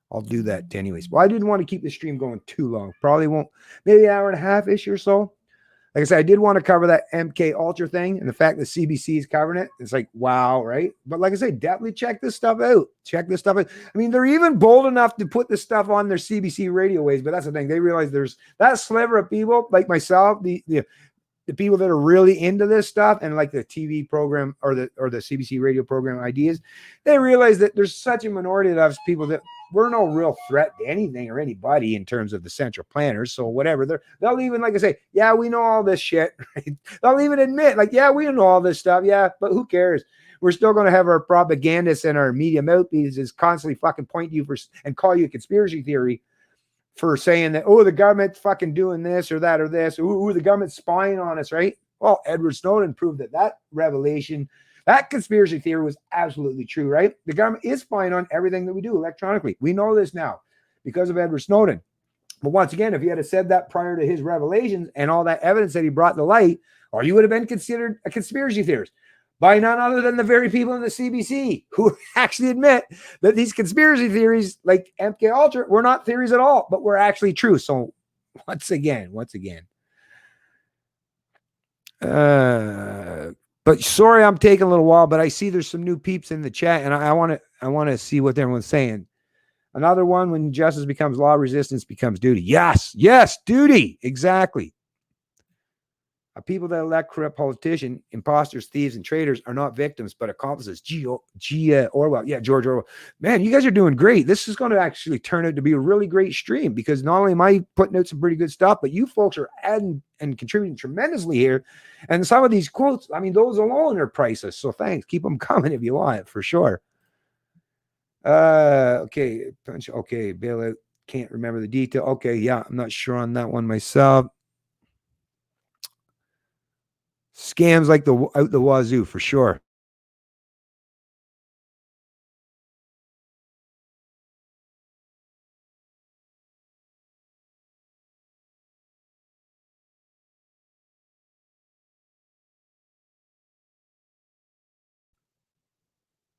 I'll do that anyways. Well, I didn't want to keep the stream going too long. Probably won't, maybe an hour and a half ish or so. Like I said, I did want to cover that MK Ultra thing and the fact that CBC is covering it. It's like, wow, right? But like I said, definitely check this stuff out. Check this stuff out. I mean, they're even bold enough to put this stuff on their CBC radio waves, but that's the thing. They realize there's that sliver of people like myself, the people that are really into this stuff and like the TV program or the CBC radio program ideas, they realize that there's such a minority of us people that we're no real threat to anything or anybody in terms of the central planners. So whatever, they'll even, like I say, yeah, we know all this shit. Right? They'll even admit, like, yeah, we know all this stuff. Yeah, but who cares? We're still going to have our propagandists and our media mouthpieces constantly fucking point you for and call you a conspiracy theory for saying that, oh, the government's fucking doing this or that or this. Ooh, the government's spying on us, right? Well, Edward Snowden proved that revelation, that conspiracy theory was absolutely true, right? The government is spying on everything that we do electronically. We know this now because of Edward Snowden. But once again, if you had said that prior to his revelations and all that evidence that he brought to light, or you would have been considered a conspiracy theorist by none other than the very people in the CBC who actually admit that these conspiracy theories like MK Ultra were not theories at all, but were actually true. So once again, but sorry, I'm taking a little while, but I see there's some new peeps in the chat and I want to see what everyone's saying. Another one, when justice becomes law, resistance becomes duty. Yes, duty. Exactly. People that elect corrupt politicians, imposters, thieves, and traitors are not victims, but accomplices. G. Orwell. Yeah, George Orwell. Man, you guys are doing great. This is going to actually turn out to be a really great stream because not only am I putting out some pretty good stuff, but you folks are adding and contributing tremendously here. And some of these quotes, I mean, those alone are priceless. So thanks. Keep them coming if you want it, for sure. Okay. Okay. Bailout. Can't remember the detail. Okay. Yeah. I'm not sure on that one myself. Scams like out the wazoo for sure.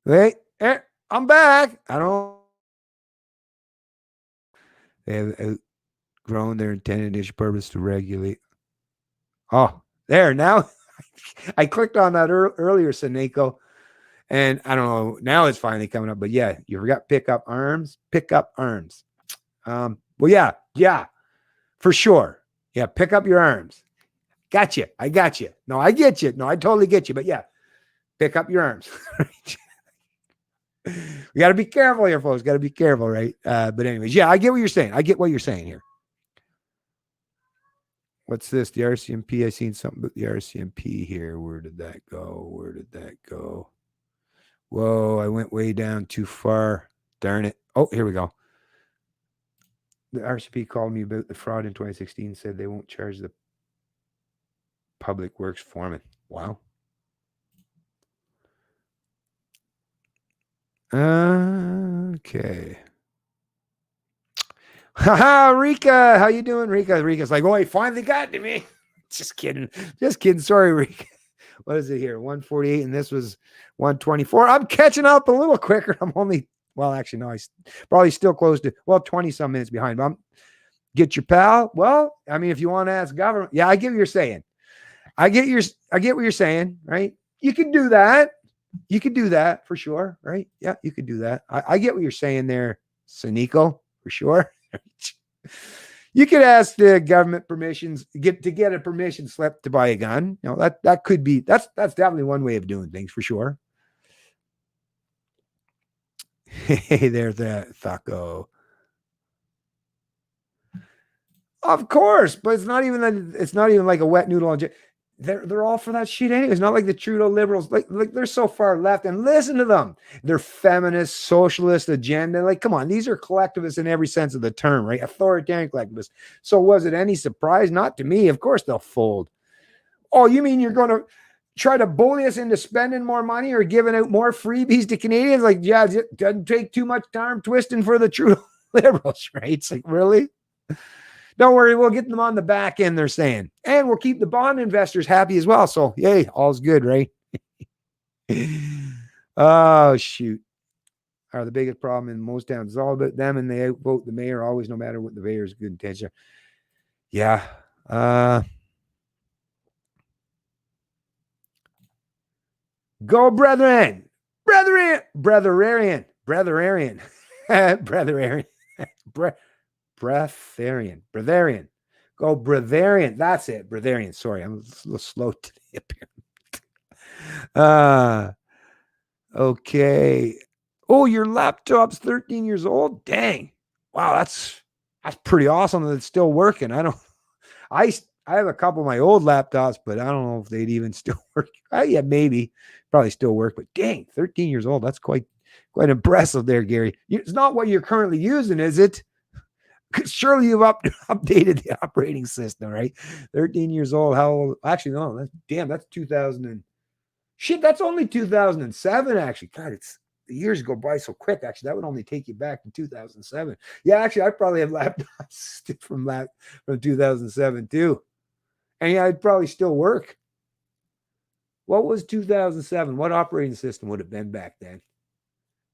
Hey, I'm back. I don't. They have outgrown their intended initial purpose to regulate. Oh, there now. I clicked on that earlier, Seneko, and I don't know. Now it's finally coming up. But yeah, you forgot pick up arms. Pick up arms. Well, yeah, for sure. Yeah, pick up your arms. Gotcha. I got you. No, I get you. No, I totally get you. But yeah, pick up your arms. We got to be careful here, folks. Got to be careful, right? But anyways, yeah, I get what you're saying. I get what you're saying here. What's this? The RCMP. I seen something about the RCMP here. Where did that go? Whoa, I went way down too far. Darn it. Oh, here we go. The RCMP called me about the fraud in 2016, said they won't charge the public works foreman. Wow. Okay. Haha, Rika. How you doing, Rika? Rika's like, oh, he finally got to me. Just kidding. Sorry, Rika. What is it here? 148, and this was 124. I'm catching up a little quicker. I'm only, well, actually, no, I probably still close to, 20 some minutes behind. But get your pal. Well, I mean, if you want to ask government, yeah, I get what you're saying. I get what you're saying, right? You can do that. You could do that for sure, right? Yeah, you could do that. I get what you're saying there, Saniko, for sure. You could ask the government permissions to get a permission slip to buy a gun. You know, that could be that's definitely one way of doing things for sure. Hey, there's that Thaco. Of course, but it's not even like a wet noodle on. They're all for that shit anyway. It's not like the Trudeau liberals, like they're so far left. And listen to them. They're feminist, socialist agenda. Like, come on, these are collectivists in every sense of the term, right? Authoritarian collectivists. So was it any surprise? Not to me. Of course they'll fold. Oh, you mean you're going to try to bully us into spending more money or giving out more freebies to Canadians? Like, yeah, it doesn't take too much time twisting for the Trudeau liberals, right? It's like, really? Don't worry, we'll get them on the back end, they're saying. And we'll keep the bond investors happy as well. So, yay, all's good, right? Oh, shoot. Are the biggest problem in most towns. It's all about them, and they outvote the mayor always, no matter what the mayor's good intention. Yeah. Go, brethren. Brethren. Brotherarian. Brotherarian. Brotherarian. Breatharian. Breatharian. Go Breatharian. That's it. Breatharian. Sorry, I'm a little slow today up here. Okay. Oh, your laptop's 13 years old? Dang. Wow, that's pretty awesome that it's still working. I have a couple of my old laptops, but I don't know if they'd even still work. Yeah, maybe. Probably still work, but dang, 13 years old. That's quite impressive there, Gary. It's not what you're currently using, is it? Surely you've updated the operating system, right? 13 years old. How old? Actually, no, that's 2000 and shit. That's only 2007. Actually, God, the years go by so quick. Actually, that would only take you back to 2007. Yeah, actually, I probably have laptops from 2007 too, and yeah, I'd probably still work. What was 2007? What operating system would have been back then?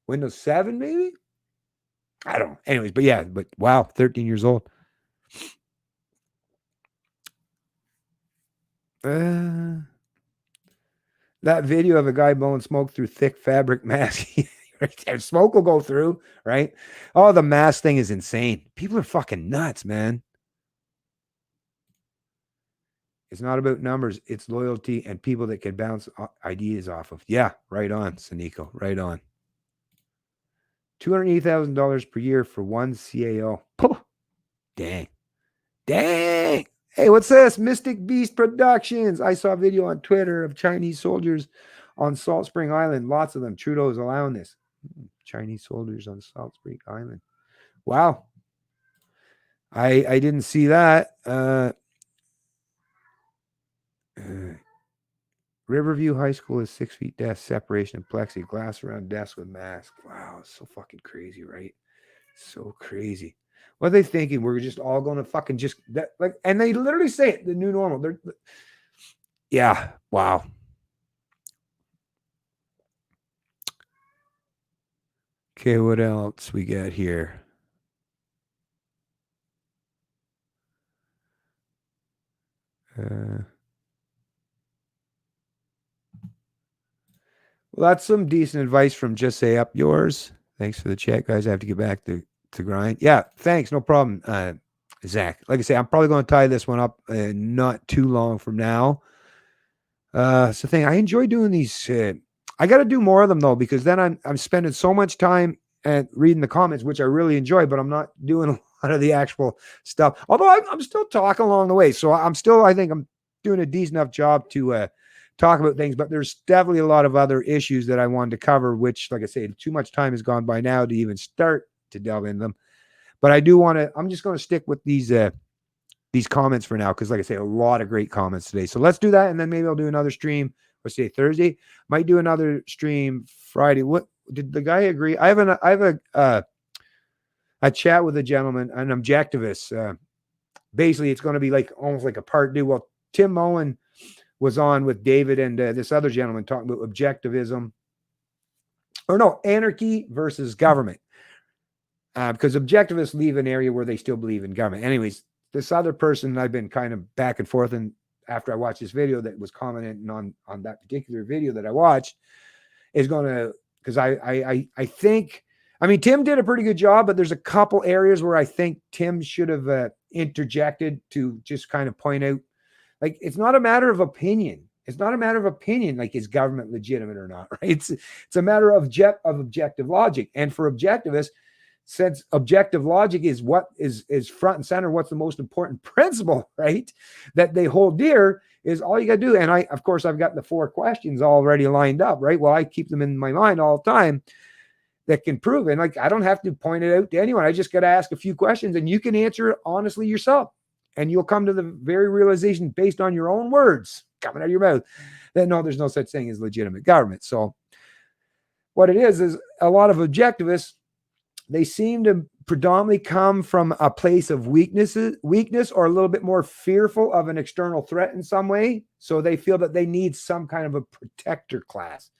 Windows 7, maybe? I don't know. Anyways, but yeah, but wow, 13 years old. That video of a guy blowing smoke through thick fabric mask. Smoke will go through, right? Oh, the mask thing is insane. People are fucking nuts, man. It's not about numbers. It's loyalty and people that can bounce ideas off of. Yeah, right on, Saniko. Right on. $280,000 per year for one CAO. Oh, dang. Dang. Hey, what's this? Mystic Beast Productions. I saw a video on Twitter of Chinese soldiers on Salt Spring Island. Lots of them. Trudeau is allowing this. Chinese soldiers on Salt Spring Island. Wow. I didn't see that. Riverview High School is 6 feet desk separation and plexiglass around desks with masks. Wow, it's so fucking crazy, right? So crazy. What are they thinking? We're just all going to fucking just that like, and they literally say it, the new normal. Yeah, wow. Okay, what else we got here? Well, that's some decent advice from Just Say Up Yours. Thanks for the chat, guys. I have to get back to grind. Yeah, thanks. No problem, Zach. Like I say, I'm probably going to tie this one up not too long from now. So thing I enjoy doing these. I got to do more of them though, because then I'm spending so much time and reading the comments, which I really enjoy, but I'm not doing a lot of the actual stuff. Although I'm still talking along the way, so I think I'm doing a decent enough job to talk about things. But there's definitely a lot of other issues that I wanted to cover, which, like I say, too much time has gone by now to even start to delve in them. But I do want to. I'm just going to stick with these comments for now, because like I say, a lot of great comments today. So let's do that, and then maybe I'll do another stream. Let's say Thursday. Might do another stream Friday. What did the guy agree? I have a chat with a gentleman, an objectivist. Basically, it's going to be like almost like a part two. Well, Tim Moen was on with David and this other gentleman talking about objectivism, or no, anarchy versus government. Because objectivists leave an area where they still believe in government. Anyways, this other person I've been kind of back and forth, and after I watched this video that was commenting on that particular video that I watched, is going to, because I think, I mean, Tim did a pretty good job, but there's a couple areas where I think Tim should have interjected to just kind of point out, like, it's not a matter of opinion. It's not a matter of opinion, like, is government legitimate or not, right? It's a matter of objective logic. And for objectivists, since objective logic is what is front and center, what's the most important principle, right, that they hold dear, is all you got to do. And I, of course, I've got the 4 questions already lined up, right? Well, I keep them in my mind all the time that can prove it. And like, I don't have to point it out to anyone. I just got to ask a few questions, and you can answer it honestly yourself. And you'll come to the very realization based on your own words coming out of your mouth that no, there's no such thing as legitimate government. So what it is a lot of objectivists, they seem to predominantly come from a place of weakness or a little bit more fearful of an external threat in some way. So they feel that they need some kind of a protector class.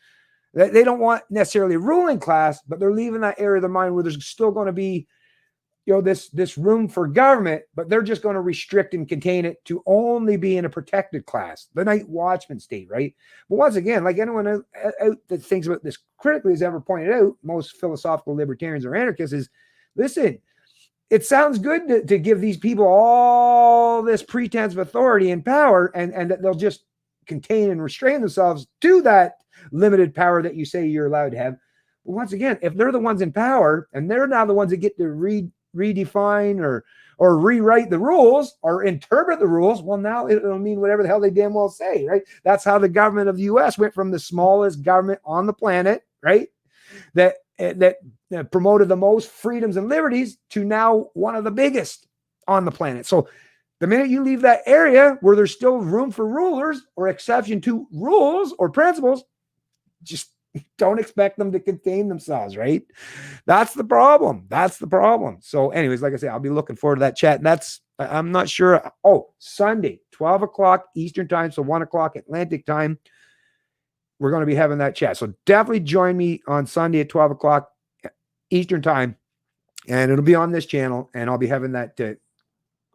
They don't want necessarily a ruling class, but they're leaving that area of the mind where there's still going to be, this room for government, but they're just going to restrict and contain it to only be in a protected class, the night watchman state, right? But once again, like anyone out that thinks about this critically has ever pointed out, most philosophical libertarians or anarchists, is, listen, it sounds good to give these people all this pretense of authority and power, and that they'll just contain and restrain themselves to that limited power that you say you're allowed to have. But once again, if they're the ones in power and they're now the ones that get to redefine or rewrite the rules or interpret the rules, well, now it'll mean whatever the hell they damn well say, right? That's how the government of the US went from the smallest government on the planet, right, that promoted the most freedoms and liberties, to now one of the biggest on the planet. So the minute you leave that area where there's still room for rulers or exception to rules or principles, just don't expect them to contain themselves, right? That's the problem. So anyways, like I say, I'll be looking forward to that chat. And I'm not sure. Oh, Sunday, 12 o'clock Eastern time. So 1 o'clock Atlantic time. We're going to be having that chat. So definitely join me on Sunday at 12 o'clock Eastern time. And it'll be on this channel. And I'll be having that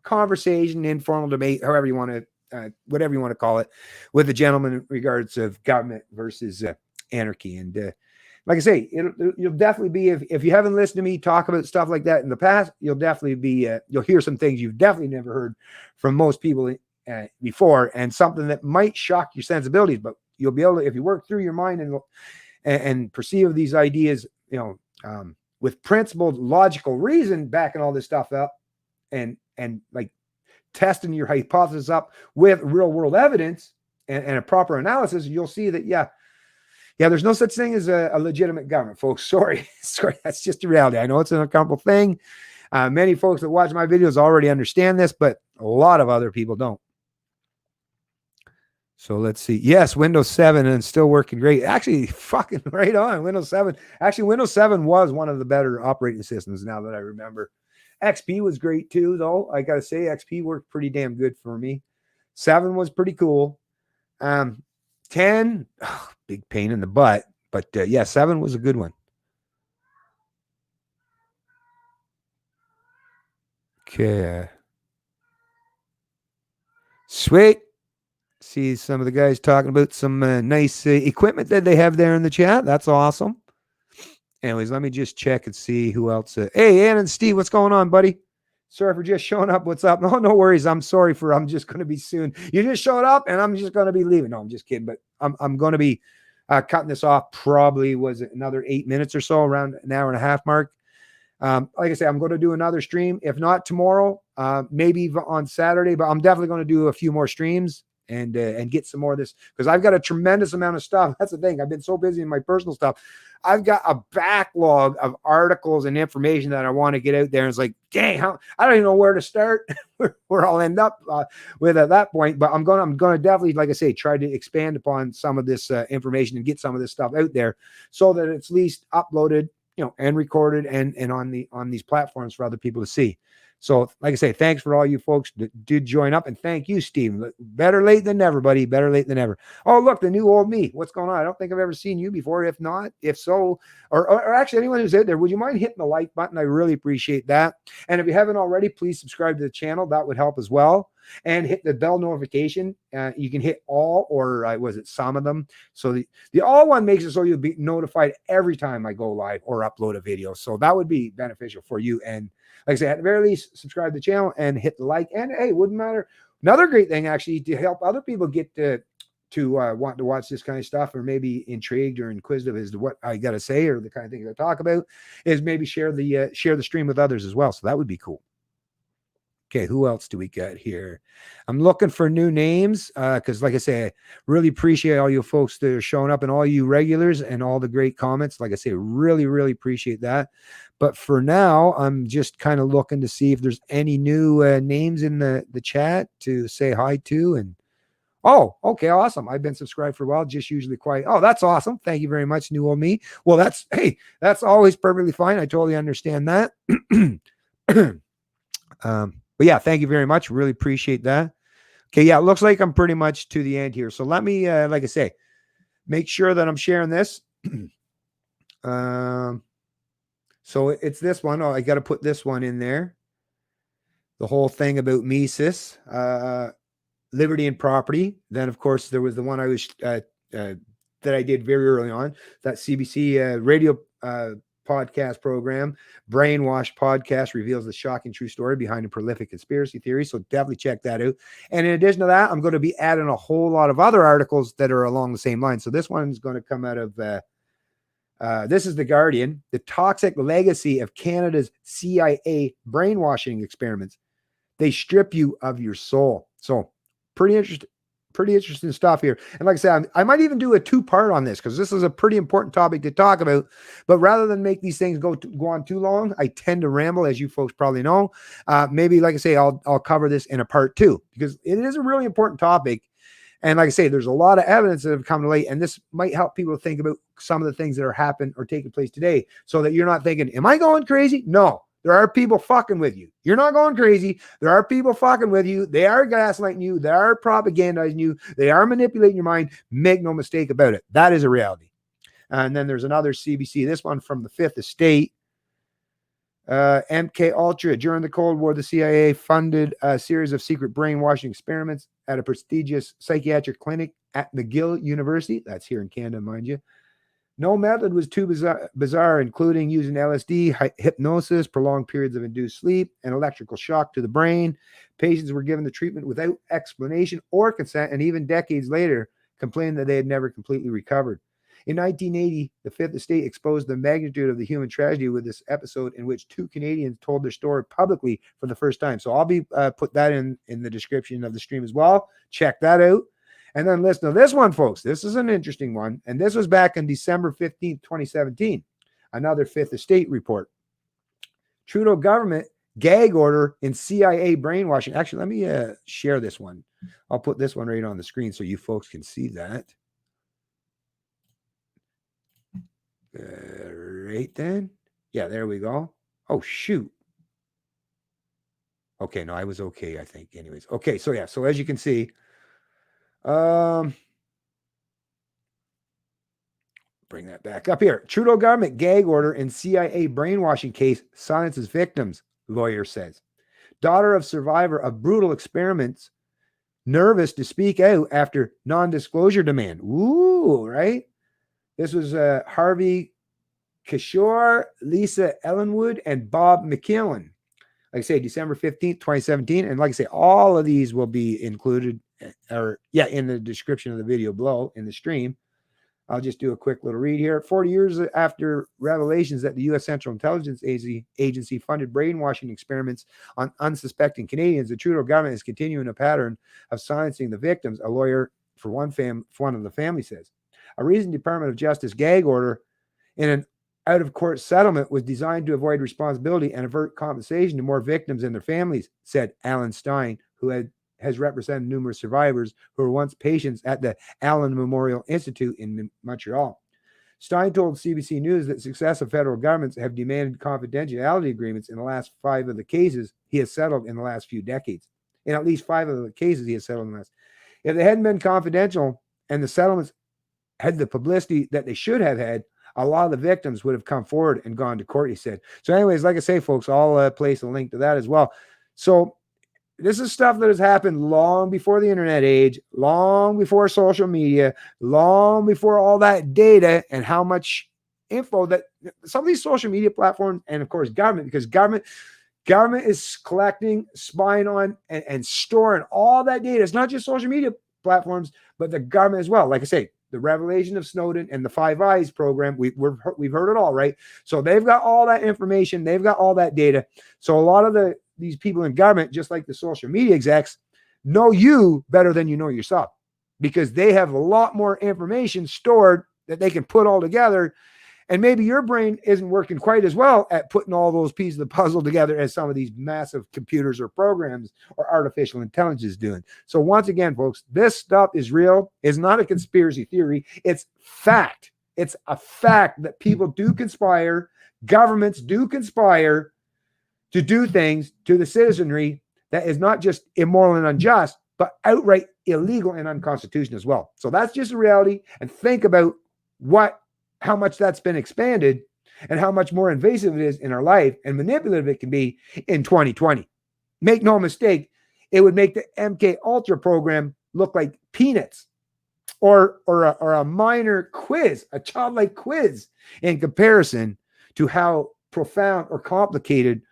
conversation, informal debate, however you want to, whatever you want to call it, with the gentleman in regards of government versus anarchy. And like I say, you'll definitely be, if you haven't listened to me talk about stuff like that in the past, you'll definitely be, you'll hear some things you've definitely never heard from most people before, and something that might shock your sensibilities, but you'll be able to, if you work through your mind and perceive these ideas, with principled logical reason, backing all this stuff up, and like testing your hypothesis up with real world evidence and a proper analysis, you'll see that, yeah, there's no such thing as a legitimate government, folks. Sorry. That's just a reality. I know it's an uncomfortable thing. Many folks that watch my videos already understand this, but a lot of other people don't. So let's see. Yes, Windows 7 and still working great. Actually, fucking right on. Windows 7. Actually, Windows 7 was one of the better operating systems now that I remember. XP was great too, though. I got to say, XP worked pretty damn good for me. 7 was pretty cool. 10, big pain in the butt. But yeah, 7 was a good one. Okay. Sweet. See some of the guys talking about some nice equipment that they have there in the chat. That's awesome. Anyways, let me just check and see who else. Hey, Ann and Steve, what's going on, buddy? Sorry for just showing up. What's up? No worries. I'm just going to be soon. You just showed up and I'm just going to be leaving. No, I'm just kidding. But I'm going to be cutting this off. Probably was it another 8 minutes or so, around an hour and a half mark. Like I say, I'm going to do another stream. If not tomorrow, maybe on Saturday, but I'm definitely going to do a few more streams and get some more of this, because I've got a tremendous amount of stuff. That's the thing. I've been so busy in my personal stuff. I've got a backlog of articles and information that I want to get out there. And it's like, dang, I don't even know where to start, where I'll end up with at that point. But I'm going to definitely, like I say, try to expand upon some of this information and get some of this stuff out there so that it's at least uploaded, and recorded and on these platforms for other people to see. So, like I say, thanks for all you folks that did join up, and thank you, Steve. Better late than never, buddy. Better late than never. Oh, look, the new old me. What's going on? I don't think I've ever seen you before. If not, if so, or actually anyone who's out there, would you mind hitting the like button? I really appreciate that. And if you haven't already, please subscribe to the channel. That would help as well. And hit the bell notification. You can hit all, or was it some of them? So the all one makes it so you'll be notified every time I go live or upload a video. So that would be beneficial for you. And like I said, at the very least, subscribe to the channel and hit the like. And hey, wouldn't matter. Another great thing, actually, to help other people get to want to watch this kind of stuff, or maybe intrigued or inquisitive as to what I got to say or the kind of things I talk about, is maybe share the stream with others as well. So that would be cool. Okay, who else do we got here? I'm looking for new names because, like I say, I really appreciate all you folks that are showing up and all you regulars and all the great comments. Like I say, really, really appreciate that. But for now, I'm just kind of looking to see if there's any new names in the chat to say hi to. And oh, okay, awesome. I've been subscribed for a while, just usually quiet. Oh, that's awesome. Thank you very much, new old me. Well, that's always perfectly fine. I totally understand that. But yeah, thank you very much. Really appreciate that. Okay, yeah, it looks like I'm pretty much to the end here. So let me, like I say, make sure that I'm sharing this. So it's this one. Oh, I got to put this one in there. The whole thing about Mises, liberty and property. Then, of course, there was the one I was that I did very early on, that CBC radio podcast program, Brainwash Podcast, reveals the shocking true story behind a prolific conspiracy theory. So definitely check that out. And in addition to that, I'm going to be adding a whole lot of other articles that are along the same line. So this one is going to come out of this is The Guardian, the toxic legacy of Canada's CIA brainwashing experiments. They strip you of your soul. So pretty interesting stuff here. And like I said, I might even do a two-part on this because this is a pretty important topic to talk about. But rather than make these things go on too long, I tend to ramble, as you folks probably know. Maybe, like I say, I'll cover this in a part 2 because it is a really important topic. And like I say, there's a lot of evidence that have come to light, and this might help people think about some of the things that are happening or taking place today, so that you're not thinking, "Am I going crazy?" No. There are people fucking with you. You're not going crazy. There are people fucking with you. They are gaslighting you. They are propagandizing you. They are manipulating your mind. Make no mistake about it. That is a reality. And then there's another CBC, this one from the Fifth Estate. MK Ultra. During the Cold War, the CIA funded a series of secret brainwashing experiments at a prestigious psychiatric clinic at McGill University. That's here in Canada, mind you. No method was too bizarre, including using LSD, hypnosis, prolonged periods of induced sleep, and electrical shock to the brain. Patients were given the treatment without explanation or consent, and even decades later, complained that they had never completely recovered. In 1980, the Fifth Estate exposed the magnitude of the human tragedy with this episode in which 2 Canadians told their story publicly for the first time. So I'll be put that in the description of the stream as well. Check that out. And then listen to this one, folks. This is an interesting one. And this was back on December 15th, 2017. Another Fifth Estate report. Trudeau government gag order in CIA brainwashing. Actually, let me share this one. I'll put this one right on the screen so you folks can see that. Right then. Yeah, there we go. Oh, shoot. Okay, no, I was okay, I think. Anyways. Okay, so yeah. So as you can see, bring that back up here. Trudeau government gag order in CIA brainwashing case silences victims, lawyer says. Daughter of survivor of brutal experiments, nervous to speak out after non-disclosure demand. Ooh, right? This was Harvey Kishore, Lisa Ellenwood, and Bob McKillen. Like I say, December 15th, 2017. And like I say, all of these will be included in the description of the video below in the stream. I'll just do a quick little read here. 40 years after revelations that the U.S. Central Intelligence Agency funded brainwashing experiments on unsuspecting Canadians, the Trudeau government is continuing a pattern of silencing the victims, a lawyer for one of the family says. A recent Department of Justice gag order in an out-of-court settlement was designed to avoid responsibility and avert compensation to more victims and their families, said Alan Stein, who has represented numerous survivors who were once patients at the Allen Memorial Institute in Montreal. Stein told CBC News that successive federal governments have demanded confidentiality agreements in the last 5 of the cases he has settled in the last few decades. In at least 5 of the cases he has settled in the last. If they hadn't been confidential and the settlements had the publicity that they should have had, a lot of the victims would have come forward and gone to court, he said. So anyways, like I say, folks, I'll place a link to that as well. So this is stuff that has happened long before the internet age, long before social media, long before all that data and how much info that some of these social media platforms and, of course, government, because government is collecting, spying on, and storing all that data. It's not just social media platforms, but the government as well. Like I say, the revelation of Snowden and the Five Eyes program, we've heard it all, right? So they've got all that information, they've got all that data. So a lot of these people in government, just like the social media execs, know you better than you know yourself, because they have a lot more information stored that they can put all together. And maybe your brain isn't working quite as well at putting all those pieces of the puzzle together as some of these massive computers or programs or artificial intelligence is doing. So once again, folks, this stuff is real. It's not a conspiracy theory. It's fact. It's a fact that people do conspire, governments do conspire to do things to the citizenry that is not just immoral and unjust, but outright illegal and unconstitutional as well. So that's just a reality. And think about how much that's been expanded and how much more invasive it is in our life and manipulative it can be in 2020. Make no mistake, it would make the MK Ultra program look like peanuts or a minor quiz, a childlike quiz, in comparison to how profound or complicated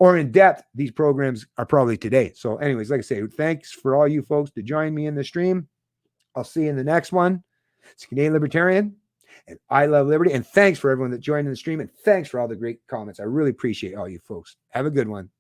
or in depth these programs are probably today. So anyways, like I say, thanks for all you folks to join me in the stream. I'll see you in the next one. It's Canadian Libertarian, and I love liberty. And thanks for everyone that joined in the stream. And thanks for all the great comments. I really appreciate all you folks. Have a good one.